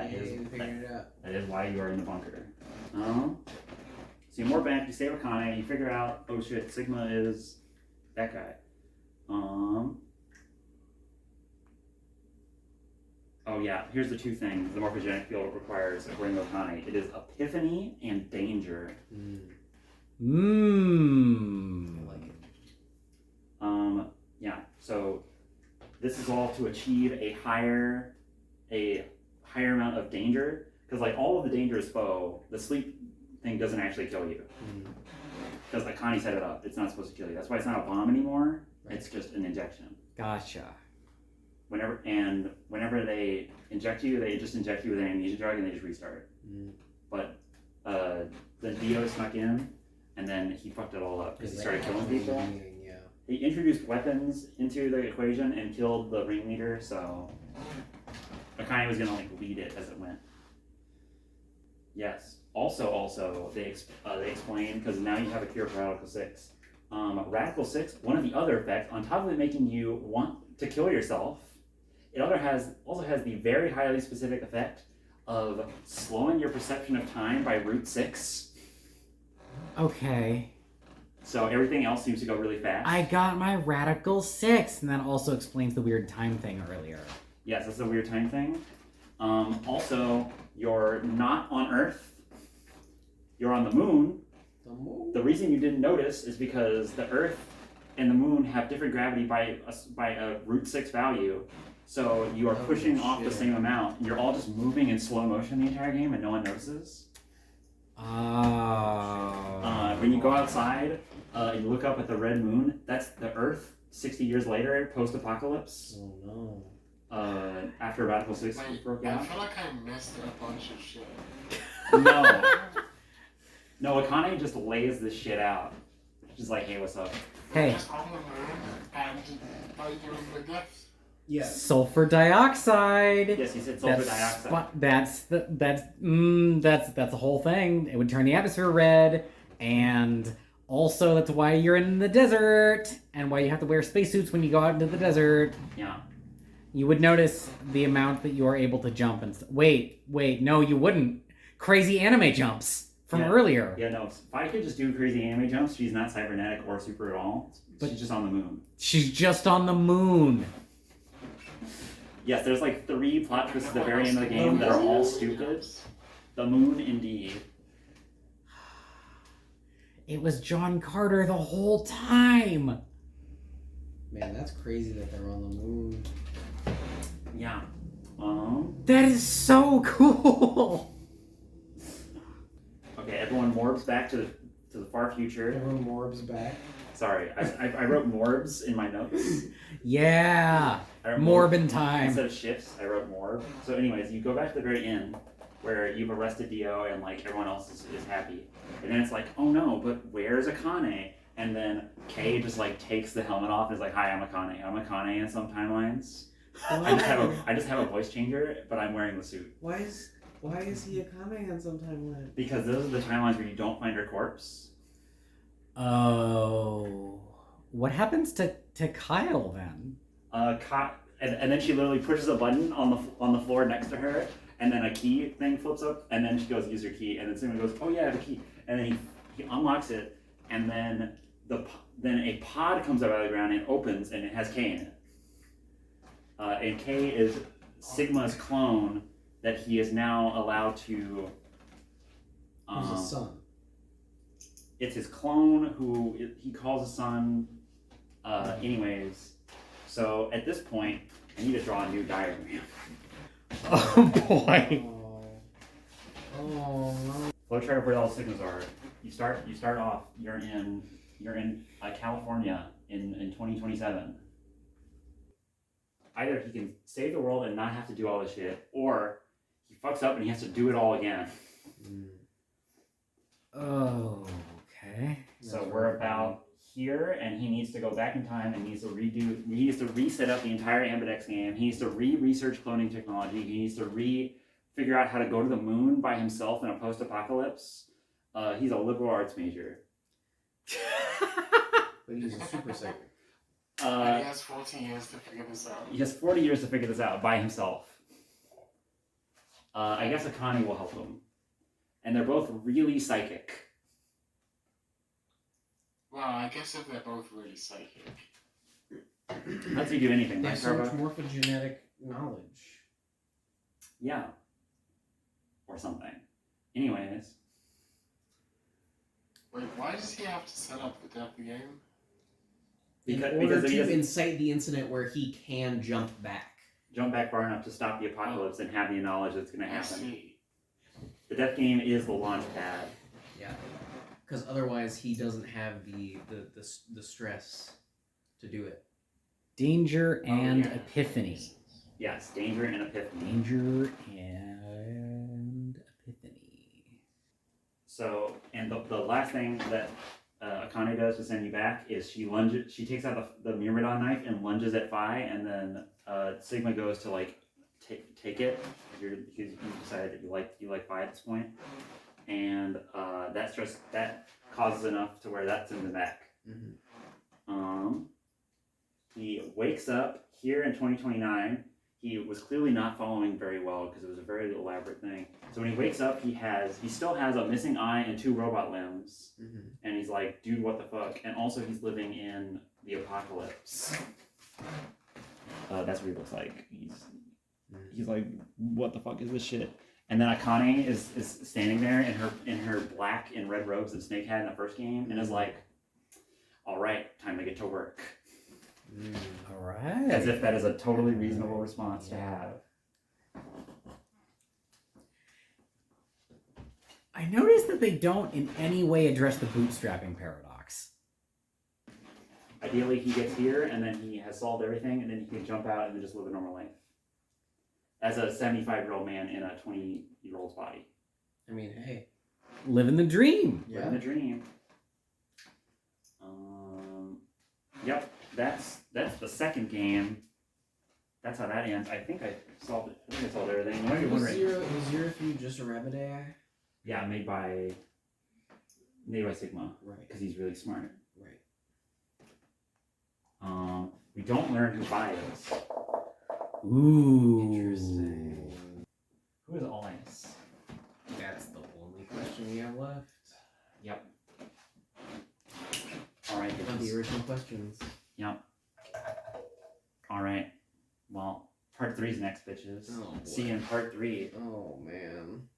Speaker 2: We figured it out.
Speaker 1: that is why you are in the bunker. So you more back, you save Akane, you figure out, oh shit, Sigma is that guy. Oh yeah, here's the two things the morphogenic field requires according to Akane. It is epiphany and danger.
Speaker 2: I like it.
Speaker 1: Yeah, so this is all to achieve a higher amount of danger, because like all of the dangerous foe, the sleep thing doesn't actually kill you. Because Akane set it up, it's not supposed to kill you. That's why it's not a bomb anymore. Right. It's just an injection.
Speaker 3: Gotcha.
Speaker 1: Whenever they inject you, they just inject you with an amnesia drug and they just restart. But then Dio snuck in, and then he fucked it all up because he started killing people. He introduced weapons into the equation and killed the ringleader, so Akane was gonna like lead it as it went. Yes. Also, they explain, because now you have a cure for Radical 6. Radical 6, one of the other effects, on top of it making you want to kill yourself, it also has the very highly specific effect of slowing your perception of time by root 6.
Speaker 3: Okay.
Speaker 1: So everything else seems to go really fast.
Speaker 3: I got my Radical 6, and that also explains the weird time thing earlier.
Speaker 1: Yes, that's a weird time thing. Also, you're not on Earth. You're on the moon. The reason you didn't notice is because the Earth and the moon have different gravity by a root 6 value. So you are pushing off the same amount. You're all just moving in slow motion the entire game, and no one notices. When you go outside and you look up at the red moon, that's the Earth 60 years later, post-apocalypse.
Speaker 2: Oh no.
Speaker 1: After Radical 6 broke out.
Speaker 4: I feel like I missed a bunch of shit.
Speaker 1: No, Akane just lays this shit out. She's like, hey, what's up?
Speaker 3: Hey.
Speaker 4: Just on the moon and by doing the gifts.
Speaker 2: Yes.
Speaker 3: Sulfur dioxide.
Speaker 1: Yes, you said sulfur dioxide.
Speaker 3: That's the whole thing. It would turn the atmosphere red, and also that's why you're in the desert, and why you have to wear spacesuits when you go out into the desert.
Speaker 1: Yeah.
Speaker 3: You would notice the amount that you are able to jump and wait, no, you wouldn't. Crazy anime jumps from earlier.
Speaker 1: Yeah, no. If I could just do crazy anime jumps, she's not cybernetic or super at all. But she's just on the moon.
Speaker 3: She's just on the moon.
Speaker 1: Yes, there's like 3 plot twists at the very end of the game that are all stupid. The moon, indeed.
Speaker 3: It was John Carter the whole time.
Speaker 2: Man, that's crazy that they're on the moon.
Speaker 1: Yeah.
Speaker 3: That is so cool.
Speaker 1: Okay, everyone morbs back to the far future.
Speaker 2: Everyone morbs back.
Speaker 1: Sorry, I wrote morbs in my notes.
Speaker 3: Yeah. Morbin time.
Speaker 1: Instead of shifts, I wrote morb. So anyways, you go back to the very end where you've arrested Dio and like everyone else is happy. And then it's like, oh no, but where's Akane? And then Kay just like takes the helmet off and is like, hi, I'm Akane. I'm Akane in some timelines. I just have a voice changer, but I'm wearing the suit.
Speaker 8: Why is he a Akane on some timeline?
Speaker 1: Because those are the timelines where you don't find her corpse.
Speaker 3: Oh. What happens to Kyle then?
Speaker 1: And then she literally pushes a button on the floor next to her, and then a key thing flips up, and then she goes, use your key, and then someone goes, oh yeah, I have a key, and then he unlocks it, and then a pod comes out of the ground and opens, and it has K in it. And K is Sigma's clone that he is now allowed to.
Speaker 2: Who's his son?
Speaker 1: It's his clone who he calls a son. Anyways, so at this point, I need to draw a new diagram.
Speaker 3: Oh boy.
Speaker 2: Oh no.
Speaker 1: Flowchart of where all the Sigmas are. You start off. You're in California in 2027. Either he can save the world and not have to do all this shit, or he fucks up and he has to do it all again.
Speaker 3: Oh, okay.
Speaker 1: So we're about here, and he needs to go back in time and he needs to reset up the entire Ambidex game. He needs to research cloning technology. He needs to figure out how to go to the moon by himself in a post-apocalypse. He's a liberal arts major.
Speaker 2: But he's a super psychic.
Speaker 4: And he has 40 years to figure this out.
Speaker 1: He has 40 years to figure this out by himself. I guess Akane will help him. And they're both really psychic.
Speaker 4: Well, I guess if they're both really psychic.
Speaker 1: Lets you do anything,
Speaker 2: They
Speaker 1: right,
Speaker 2: have so much
Speaker 1: Sarva?
Speaker 2: morphogenetic knowledge.
Speaker 1: Yeah. Or something. Anyways.
Speaker 4: Wait, why does he have to set up the death game?
Speaker 2: In order
Speaker 1: Because he
Speaker 2: to
Speaker 1: doesn't
Speaker 2: incite the incident where he can jump back.
Speaker 1: jump back far enough to stop the apocalypse and have the knowledge that's going to
Speaker 4: I
Speaker 1: happen.
Speaker 4: see.
Speaker 1: The death game is the launch pad.
Speaker 2: Yeah. Because otherwise he doesn't have the stress to do it.
Speaker 3: Danger and
Speaker 1: yeah.
Speaker 3: epiphany.
Speaker 1: Yes, danger and epiphany.
Speaker 3: Danger and epiphany.
Speaker 1: So, and the last thing that Akane does to send you back is she takes out the Myrmidon knife and lunges at Phi, and then Sigma goes to like take it because you decided that you like Phi at this point, and that causes enough to where that sends him back. He wakes up here in 2029. He was clearly not following very well because it was a very elaborate thing. So when he wakes up, he still has a missing eye and 2 robot limbs, and he's like, dude, what the fuck? And also he's living in the apocalypse. That's what he looks like. He's like, what the fuck is this shit? And then Akane is standing there in her black and red robes that Snake had in the first game, and is like, all right, time to get to work.
Speaker 3: All right.
Speaker 1: As if that is a totally reasonable response to have.
Speaker 3: I noticed that they don't in any way address the bootstrapping paradox.
Speaker 1: Ideally, he gets here, and then he has solved everything, and then he can jump out and then just live a normal life. As a 75-year-old man in a 20-year-old's body.
Speaker 2: I mean, hey.
Speaker 3: Living the dream.
Speaker 1: Living the dream. Yep, that's the second game. That's how that ends. I think I solved it. I think I solved everything.
Speaker 2: Was Zero Feud just a rabbit AI?
Speaker 1: Yeah, made by Sigma.
Speaker 2: Right.
Speaker 1: Because he's really smart.
Speaker 2: Right.
Speaker 1: We don't learn who Bai is.
Speaker 3: Ooh.
Speaker 2: Interesting.
Speaker 1: Who is Alliance?
Speaker 2: That's the only question we have left.
Speaker 1: Yep. Alright,
Speaker 2: Of the original questions.
Speaker 1: Yep. Alright. Well, part 3's next, bitches.
Speaker 2: Oh, boy.
Speaker 1: See you in part 3.
Speaker 2: Oh, man.